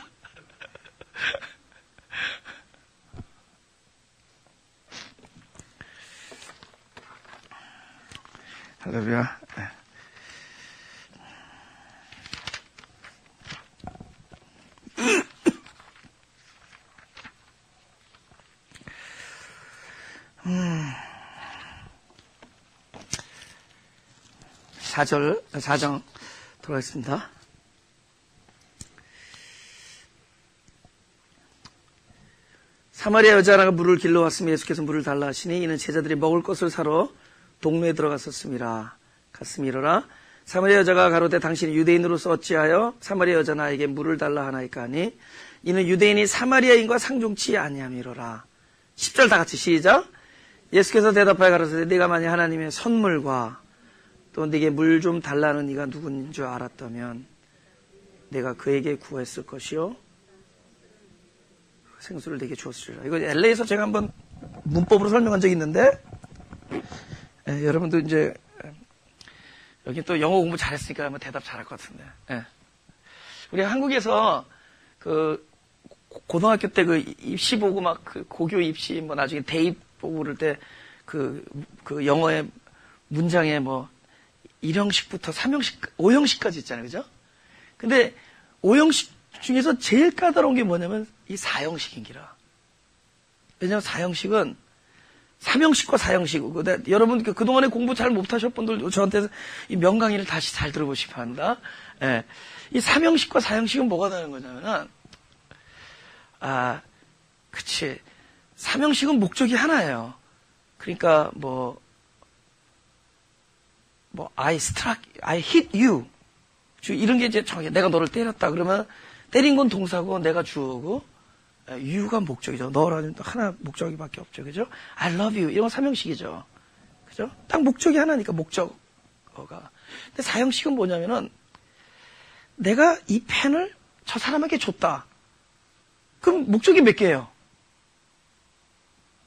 할렐루야. 4장 들어가겠습니다. 사마리아 여자 하나가 물을 길러 왔으며 예수께서 물을 달라 하시니 이는 제자들이 먹을 것을 사러 동네에 들어갔었음이라. 갔음이로라. 사마리아 여자가 가로되 당신이 유대인으로서 어찌하여 사마리아 여자 나에게 물을 달라 하나이까 하니 이는 유대인이 사마리아인과 상종치 아니함이로라. 10절 다 같이 시작. 예수께서 대답하여 가로되 네가 만약 하나님의 선물과 또 네게 물 좀 달라는 이가 누구인 줄 알았다면 내가 그에게 구했을 것이요 생수를 네게 주었으리라. 이거 LA에서 제가 한번 문법으로 설명한 적이 있는데 여러분도 이제 여기 또 영어 공부 잘했으니까 아마 대답 잘할 것 같은데. 우리 한국에서 고등학교 때 입시 보고 막 고교 입시 나중에 대입 보고 그럴 때 영어의 문장에 1형식부터 3형식, 5형식까지 있잖아요. 그죠? 근데 5형식 중에서 제일 까다로운 게 뭐냐면 이 4형식인기라. 왜냐면 4형식은 3형식과 4형식. 여러분 그동안에 공부 잘 못하셨던 분들 저한테 이 명강의를 다시 잘 들어보시기 바랍니다. 이 3형식과 4형식은 뭐가 다른 거냐면은 그치. 3형식은 목적이 하나예요. 그러니까 I hit you. 이런 게 이제 정해. 내가 너를 때렸다. 그러면 때린 건 동사고 내가 주어고 you가 목적이죠. 너라는 하나 목적이밖에 없죠. 그죠? I love you. 이런 건 3형식이죠. 그죠? 딱 목적이 하나니까 목적어가. 근데 4형식은 뭐냐면은 내가 이 펜을 저 사람에게 줬다. 그럼 목적이 몇 개예요?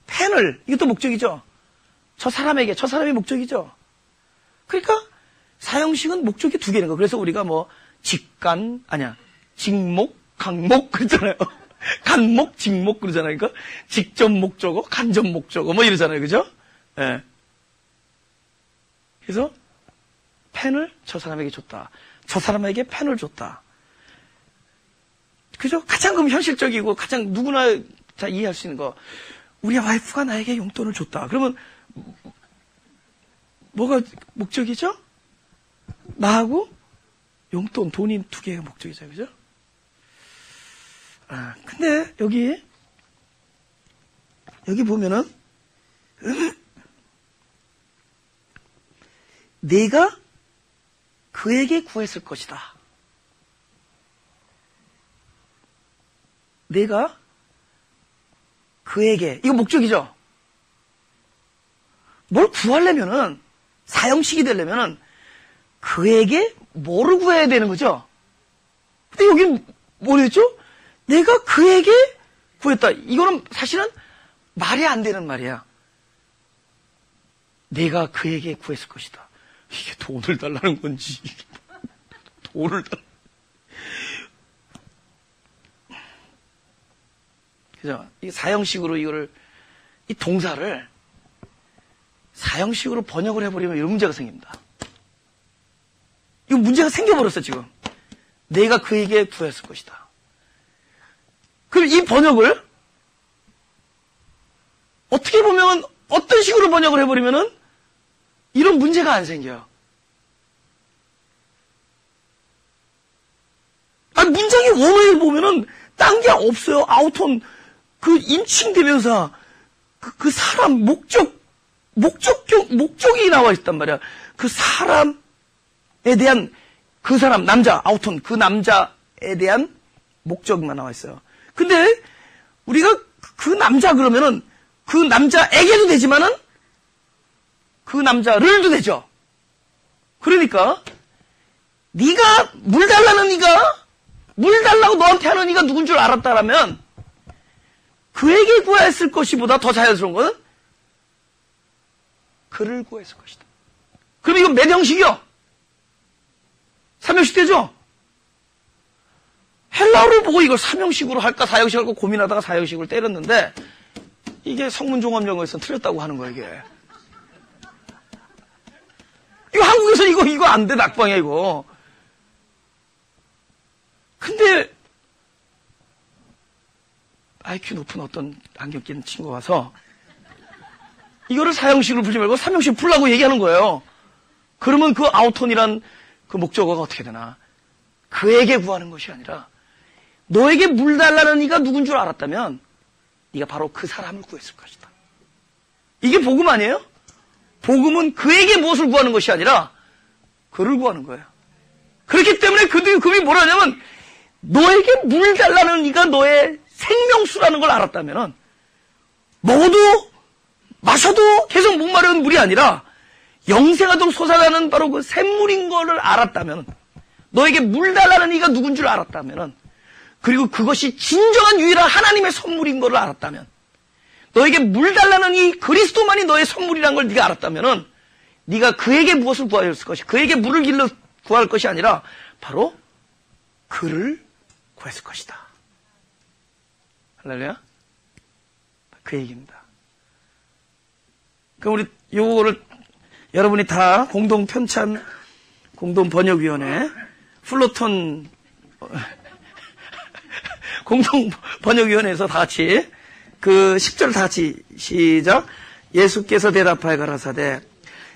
펜을, 이것도 목적이죠. 저 사람에게, 저 사람이 목적이죠. 그러니까 4형식은 목적이 2개는 거예요. 그래서 우리가 직목, 강목 그러잖아요. 간목, 직목 그러잖아요. 그러니까 직접 목적어, 간접 목적어 이러잖아요. 그죠? 그래서 펜을 저 사람에게 줬다. 저 사람에게 펜을 줬다. 그죠? 가장 그럼 현실적이고 가장 누구나 다 이해할 수 있는 거. 우리 와이프가 나에게 용돈을 줬다. 그러면 뭐가 목적이죠? 나하고 용돈, 돈이 두 개가 목적이죠. 그죠? 근데 여기 보면은 내가 그에게 구했을 것이다. 내가 그에게, 이거 목적이죠? 뭘 구하려면은, 사형식이 되려면은, 그에게 뭐를 구해야 되는 거죠? 근데 여기는 뭐랬죠? 내가 그에게 구했다. 이거는 사실은 말이 안 되는 말이야. 내가 그에게 구했을 것이다. 이게 돈을 달라는 건지, 돈을 달라. 그죠? 이 사형식으로 이 동사를 사형식으로 번역을 해버리면 이런 문제가 생깁니다. 이거 문제가 생겨버렸어, 지금. 내가 그에게 구했을 것이다. 그럼 이 번역을 어떻게 보면 어떤 식으로 번역을 해버리면은 이런 문제가 안 생겨요. 문장의 원어를 보면은 딴 게 없어요. 아우톤, 그 인칭 대명사, 그 사람, 목적이 나와 있단 말이야. 그 사람에 대한, 그 사람, 남자, 아우톤, 그 남자에 대한 목적만 나와 있어요. 근데 우리가 그 남자 그러면은 그 남자에게도 되지만은 그 남자를도 되죠. 그러니까 네가 물 달라는 네가 물 달라고 너한테 하는 네가 누군 줄 알았다라면 그에게 구했을 것이보다 더 자연스러운 것은 그를 구했을 것이다. 그럼 이건 몇 형식이요? 3형식 되죠? 헬라어를 보고 이걸 3형식으로 할까 4형식으로 할까 고민하다가 4형식으로 때렸는데 이게 성문종합영어에서는 틀렸다고 하는 거예요, 이게. 이거 한국에서 이거 안 돼, 낙방이야, 이거. 근데 IQ 높은 어떤 안경 끼는 친구가 와서 이거를 4형식으로 풀지 말고 3형식으로 풀라고 얘기하는 거예요. 그러면 그 아우톤이란 그 목적어가 어떻게 되나? 그에게 구하는 것이 아니라 너에게 물 달라는 네가 누군 줄 알았다면 네가 바로 그 사람을 구했을 것이다. 이게 복음 아니에요? 복음은 그에게 무엇을 구하는 것이 아니라 그를 구하는 거예요. 그렇기 때문에 그분이 뭐라 하냐면 너에게 물 달라는 네가 너의 생명수라는 걸 알았다면 먹어도 마셔도 계속 목마른 물이 아니라 영생하도록 솟아나는 바로 그 샘물인 거를 알았다면 너에게 물 달라는 네가 누군 줄 알았다면 그리고 그것이 진정한 유일한 하나님의 선물인 거를 알았다면 너에게 물 달라는 이 그리스도만이 너의 선물이라는 걸 네가 알았다면 네가 그에게 무엇을 구하였을 것이 그에게 물을 길러 구할 것이 아니라 바로 그를 구했을 것이다. 할렐루야? 그 얘기입니다. 그럼 우리 요거를 여러분이 다 공동 편찬 공동 번역위원회 플로톤 공동 번역위원회에서 다 같이 그 10절 다 같이 시작. 예수께서 대답하여 가라사대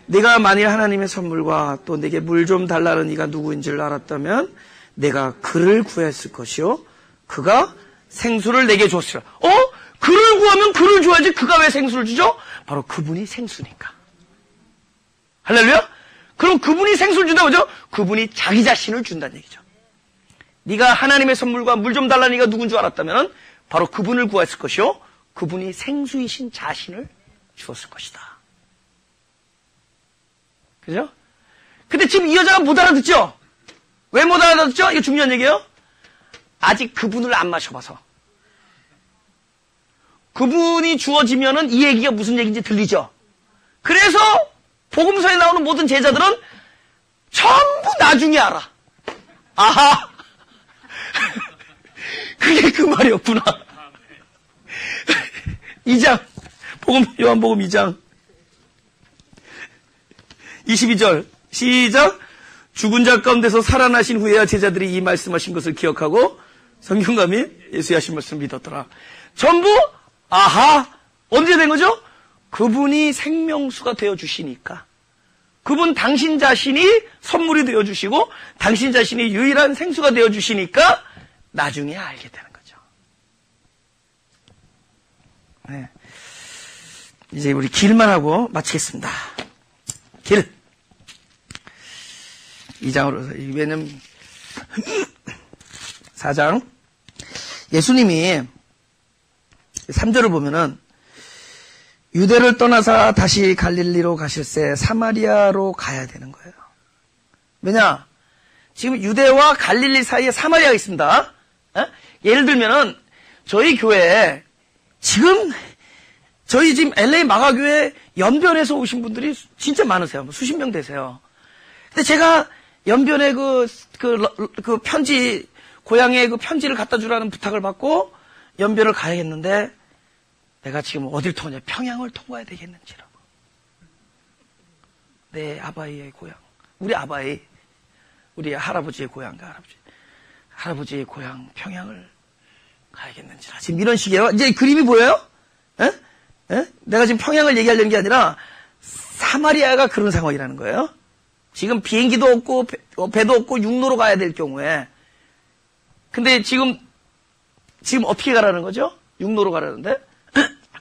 네가 만일 하나님의 선물과 또 내게 물 좀 달라는 이가 누구인 줄 알았다면 내가 그를 구했을 것이요 그가 생수를 내게 줬으라. 그를 구하면 그를 줘야지 그가 왜 생수를 주죠? 바로 그분이 생수니까. 할렐루야? 그럼 그분이 생수를 준다고 하죠? 그분이 자기 자신을 준다는 얘기죠. 네가 하나님의 선물과 물 좀 달라는 이가 누군 줄 알았다면 바로 그분을 구했을 것이요 그분이 생수이신 자신을 주었을 것이다. 그죠? 근데 지금 이 여자가 못 알아듣죠? 왜 못 알아듣죠? 이거 중요한 얘기예요. 아직 그분을 안 마셔봐서. 그분이 주어지면은 이 얘기가 무슨 얘기인지 들리죠? 그래서 복음서에 나오는 모든 제자들은 전부 나중에 알아. 아하! 그게 그 말이었구나. 2장, 요한복음 2장 22절 시작. 죽은 자 가운데서 살아나신 후에야 제자들이 이 말씀하신 것을 기억하고 성경감이 예수의 하신 말씀을 믿었더라. 전부 아하 언제 된 거죠? 그분이 생명수가 되어주시니까, 그분 당신 자신이 선물이 되어주시고 당신 자신이 유일한 생수가 되어주시니까 나중에 알게 되는 거죠. 네. 이제 우리 길만 하고 마치겠습니다. 길 2장으로, 왜냐면 4장 예수님이 3절을 보면은 유대를 떠나서 다시 갈릴리로 가실새 사마리아로 가야 되는 거예요. 왜냐? 지금 유대와 갈릴리 사이에 사마리아가 있습니다. 예를 들면은 저희 교회에 저희 지금 LA 마가교회 연변에서 오신 분들이 진짜 많으세요. 수십 명 되세요. 근데 제가 연변에 그 편지, 고향에 그 편지를 갖다 주라는 부탁을 받고 연변을 가야겠는데, 내가 지금 어딜 통하냐? 평양을 통과해야 되겠는지라고. 내 아바이의 고향, 우리 아바이, 우리 할아버지의 고향과 할아버지의 고향 평양을 가야겠는지라. 지금 이런 식이에요. 이제 그림이 보여요? 내가 지금 평양을 얘기하려는 게 아니라 사마리아가 그런 상황이라는 거예요. 지금 비행기도 없고 배도 없고 육로로 가야 될 경우에. 근데 지금 어떻게 가라는 거죠? 육로로 가라는데?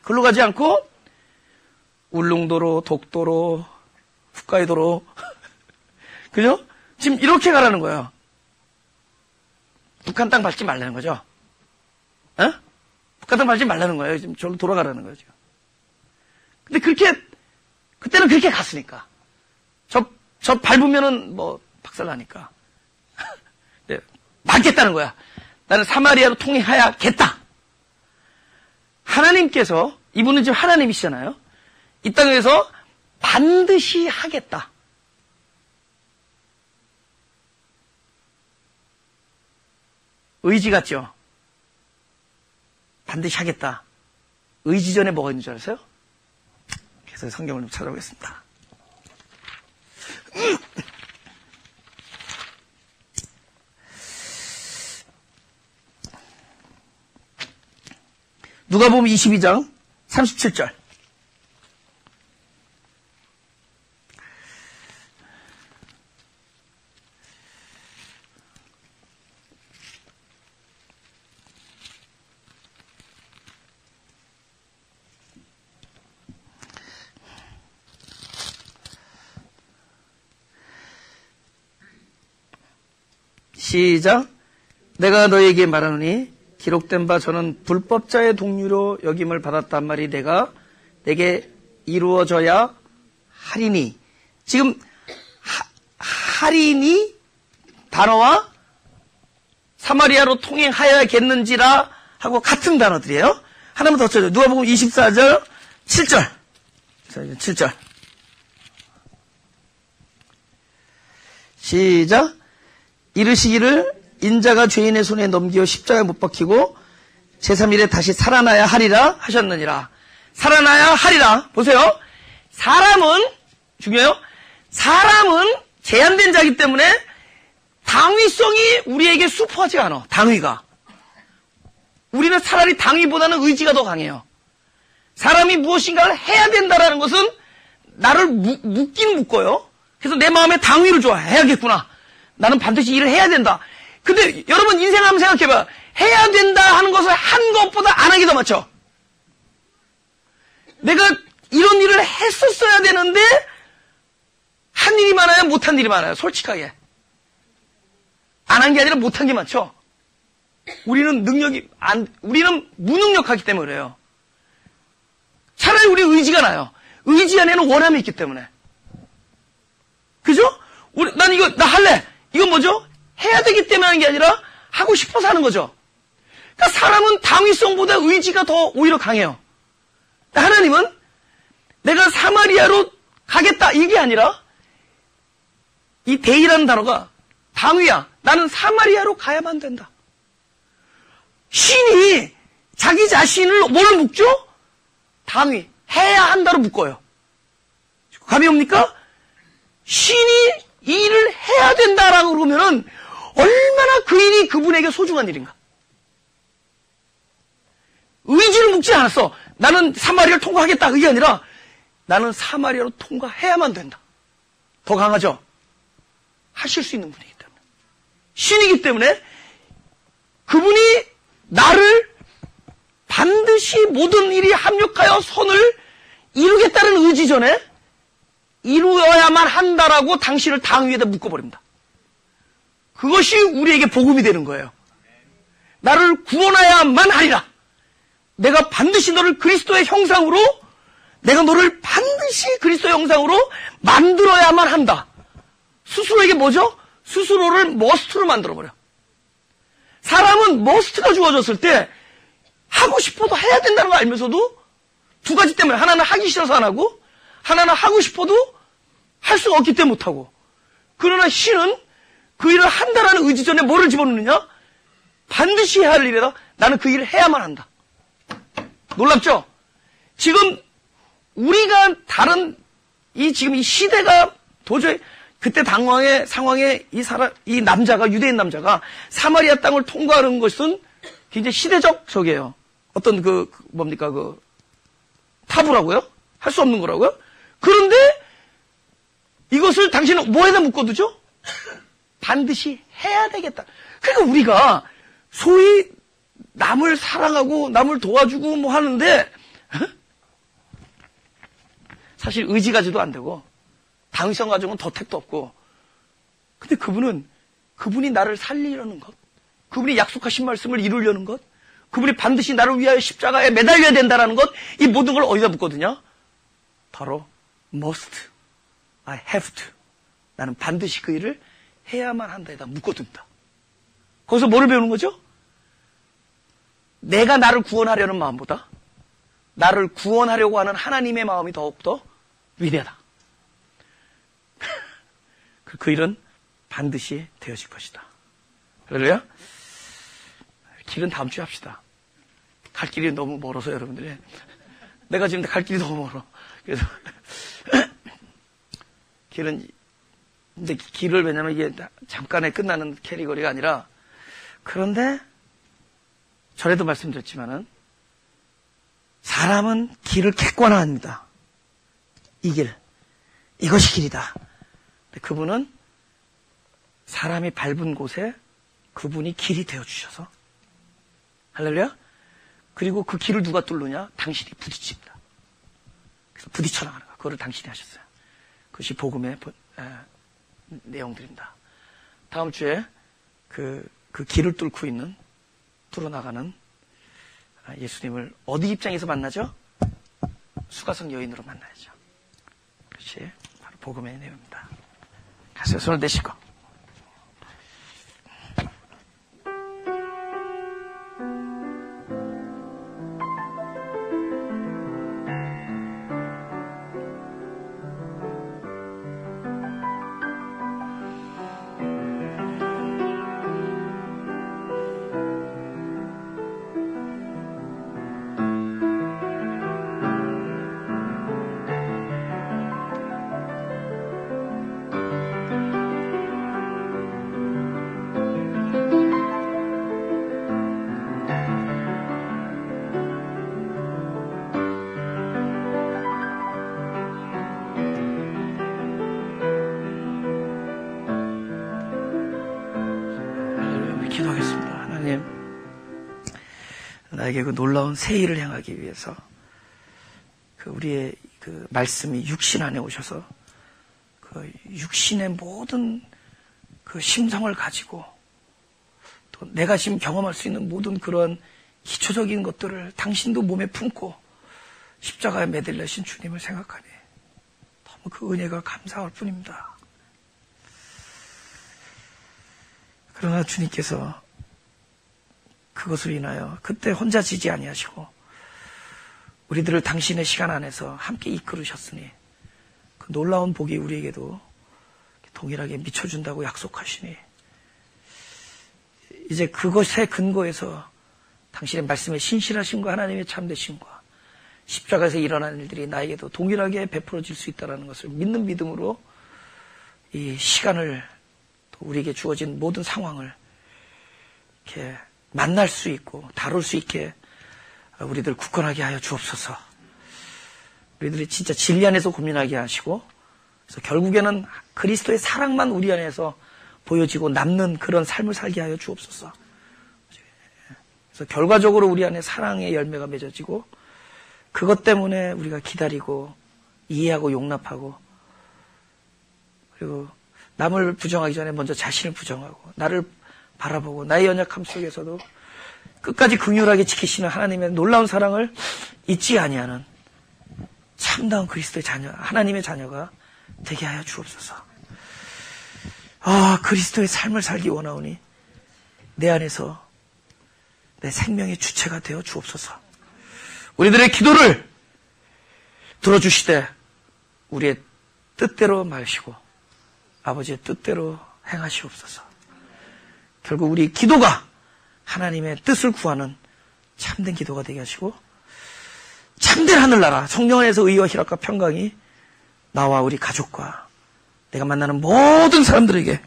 글로 가지 않고 울릉도로, 독도로, 홋카이도로 그죠? 지금 이렇게 가라는 거예요. 북한 땅 밟지 말라는 거죠. 북한 땅 밟지 말라는 거예요. 지금 저로 돌아가라는 거예요, 지금. 근데 그때는 그렇게 갔으니까. 저 밟으면은 박살나니까. 네, 막겠다는 거야. 나는 사마리아로 통행해야겠다. 하나님께서, 이분은 지금 하나님이시잖아요. 이 땅에서 반드시 하겠다. 의지 같죠? 반드시 하겠다. 의지 전에 뭐가 있는 줄 아세요? 그래서 성경을 좀 찾아보겠습니다. 누가복음 22장 37절. 시작. 내가 너에게 말하노니 기록된 바 저는 불법자의 동류로 여김을 받았단 말이 내게 이루어져야 하리니. 지금 하리니 단어와 사마리아로 통행하여야겠는지라 하고 같은 단어들이에요. 하나만 더 쳐줘. 누가복음 24절 7절. 7절. 시작. 이르시기를 인자가 죄인의 손에 넘겨 십자가에 못 박히고 제3일에 다시 살아나야 하리라 하셨느니라. 살아나야 하리라. 보세요. 사람은 중요해요. 사람은 제한된 자이기 때문에 당위성이 우리에게 수포하지가 않아. 당위가. 우리는 차라리 당위보다는 의지가 더 강해요. 사람이 무엇인가를 해야 된다라는 것은 나를 묶긴 묶어요. 그래서 내 마음에 당위를 줘. 해야겠구나. 나는 반드시 일을 해야 된다. 근데 여러분 인생 한번 생각해봐. 해야 된다 하는 것을 한 것보다 안 하기 더 많죠. 내가 이런 일을 했었어야 되는데 한 일이 많아요? 못한 일이 많아요? 솔직하게. 안 한 게 아니라 못한 게 많죠. 우리는 우리는 무능력하기 때문에 그래요. 차라리 우리 의지가 나요. 의지 안에는 원함이 있기 때문에. 그죠? 나 할래. 이건 뭐죠? 해야 되기 때문에 하는 게 아니라 하고 싶어서 하는 거죠. 그러니까 사람은 당위성보다 의지가 더 오히려 강해요. 하나님은 내가 사마리아로 가겠다 이게 아니라 이 대의라는 단어가 당위야. 나는 사마리아로 가야만 된다. 신이 자기 자신을 뭘 묶죠? 당위. 해야 한다로 묶어요. 감이 옵니까? 신이 이 일을 해야 된다. 그러면 얼마나 그 일이 그분에게 소중한 일인가. 의지를 묵지 않았어. 나는 사마리아를 통과하겠다. 그게 아니라 나는 사마리아로 통과해야만 된다. 더 강하죠? 하실 수 있는 분이기 때문에. 신이기 때문에 그분이 나를 반드시 모든 일이 합력하여 선을 이루겠다는 의지 전에 이루어야만 한다라고 당신을 당 위에다 묶어버립니다. 그것이 우리에게 복음이 되는 거예요. 나를 구원하야만 하리라. 내가 반드시 너를 그리스도의 형상으로, 내가 너를 반드시 그리스도의 형상으로 만들어야만 한다. 스스로에게 뭐죠? 스스로를 머스트로 만들어버려. 사람은 머스트가 주어졌을 때 하고 싶어도 해야 된다는 걸 알면서도 두 가지 때문에, 하나는 하기 싫어서 안 하고, 하나는 하고 싶어도 할 수가 없기 때문에 못하고. 그러나 신은 그 일을 한다라는 의지 전에 뭐를 집어넣느냐? 반드시 해야 할 일이다. 나는 그 일을 해야만 한다. 놀랍죠? 지금 우리가 다른 지금 이 시대가 도저히 그때 당황의 상황에 이 남자가, 유대인 남자가 사마리아 땅을 통과하는 것은 굉장히 시대적 적이에요. 어떤 뭡니까, 타부라고요? 할 수 없는 거라고요? 그런데 이것을 당신은 뭐에다 묶어두죠? 반드시 해야 되겠다. 그러니까 우리가 소위 남을 사랑하고 남을 도와주고 뭐 하는데 사실 의지 가지도 안 되고 당위성 가지고는 더 택도 없고, 근데 그분이 나를 살리려는 것, 그분이 약속하신 말씀을 이루려는 것, 그분이 반드시 나를 위하여 십자가에 매달려야 된다라는 것, 이 모든 걸 어디다 묶거든요? 바로 must, I have to. 나는 반드시 그 일을 해야만 한다에다 묶어둔다. 거기서 뭐를 배우는 거죠? 내가 나를 구원하려는 마음보다 나를 구원하려고 하는 하나님의 마음이 더욱더 위대하다. 그 일은 반드시 되어질 것이다. 그래요? 길은 다음 주에 합시다. 갈 길이 너무 멀어서 여러분들이. 내가 지금 갈 길이 너무 멀어. 그래서 근데 길을, 왜냐면 이게 잠깐에 끝나는 캐리거리가 아니라, 그런데 전에도 말씀드렸지만은 사람은 길을 객관화합니다. 이 길, 이것이 길이다. 그분은 사람이 밟은 곳에 그분이 길이 되어주셔서, 할렐루야? 그리고 그 길을 누가 뚫느냐? 당신이 부딪힙니다. 그래서 부딪혀 나가는 거, 그거를 당신이 하셨어요. 그것이 복음의 내용들입니다. 다음 주에 그 길을 뚫어나가는 예수님을 어디 입장에서 만나죠? 수가성 여인으로 만나야죠. 그것이 바로 복음의 내용입니다. 가세요. 손을 대시고. 기도하겠습니다. 하나님, 나에게 그 놀라운 새 일을 향하기 위해서 우리의 그 말씀이 육신 안에 오셔서 그 육신의 모든 그 심성을 가지고 또 내가 지금 경험할 수 있는 모든 그런 기초적인 것들을 당신도 몸에 품고 십자가에 매달리신 주님을 생각하니 너무 그 은혜가 감사할 뿐입니다. 그러나 주님께서 그것을 인하여 그때 혼자 지지 아니하시고 우리들을 당신의 시간 안에서 함께 이끌으셨으니 그 놀라운 복이 우리에게도 동일하게 미쳐준다고 약속하시니 이제 그것의 근거에서 당신의 말씀의 신실하심과 하나님의 참되심과 십자가에서 일어나는 일들이 나에게도 동일하게 베풀어질 수 있다는 것을 믿는 믿음으로 이 시간을 또 우리에게 주어진 모든 상황을 이렇게 만날 수 있고 다룰 수 있게 우리들 굳건하게 하여 주옵소서. 우리들이 진짜 진리 안에서 고민하게 하시고, 그래서 결국에는 그리스도의 사랑만 우리 안에서 보여지고 남는 그런 삶을 살게 하여 주옵소서. 그래서 결과적으로 우리 안에 사랑의 열매가 맺어지고, 그것 때문에 우리가 기다리고 이해하고 용납하고, 그리고 남을 부정하기 전에 먼저 자신을 부정하고 나를 바라보고 나의 연약함 속에서도 끝까지 긍휼하게 지키시는 하나님의 놀라운 사랑을 잊지 아니하는 참다운 그리스도의 자녀, 하나님의 자녀가 되게 하여 주옵소서. 그리스도의 삶을 살기 원하오니 내 안에서 내 생명의 주체가 되어 주옵소서. 우리들의 기도를 들어주시되 우리의 뜻대로 마시고 아버지의 뜻대로 행하시옵소서. 결국 우리 기도가 하나님의 뜻을 구하는 참된 기도가 되게 하시고, 참된 하늘나라 성령 안에서 의와 희락과 평강이 나와 우리 가족과 내가 만나는 모든 사람들에게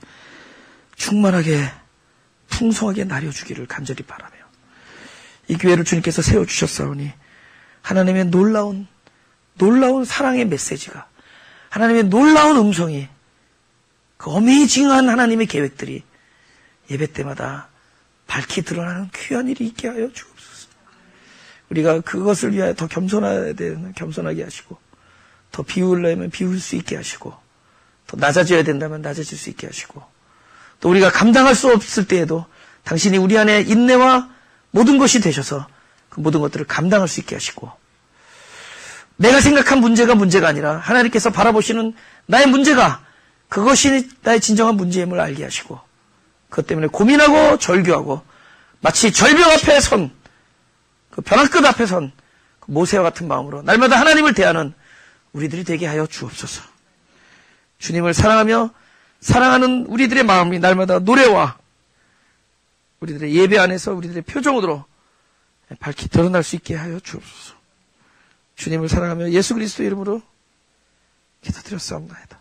충만하게 풍성하게 나려주기를 간절히 바라며, 이 교회를 주님께서 세워주셨사오니 하나님의 놀라운 사랑의 메시지가, 하나님의 놀라운 음성이, 그 어메이징한 하나님의 계획들이 예배 때마다 밝히 드러나는 귀한 일이 있게 하여 주옵소서. 우리가 그것을 위하여 더 겸손하게 하시고, 더 비우려면 비울 수 있게 하시고, 더 낮아져야 된다면 낮아질 수 있게 하시고, 또 우리가 감당할 수 없을 때에도 당신이 우리 안에 인내와 모든 것이 되셔서 그 모든 것들을 감당할 수 있게 하시고, 내가 생각한 문제가 아니라 하나님께서 바라보시는 나의 문제가 그것이 나의 진정한 문제임을 알게 하시고, 그것 때문에 고민하고 절규하고 마치 절벽 앞에 선, 그 벼랑 끝 앞에 선 그 모세와 같은 마음으로 날마다 하나님을 대하는 우리들이 되게 하여 주옵소서. 주님을 사랑하며 사랑하는 우리들의 마음이 날마다 노래와 우리들의 예배 안에서 우리들의 표정으로 밝히 드러날 수 있게 하여 주옵소서. 주님을 사랑하며 예수 그리스도 이름으로 기도드렸사옵나이다.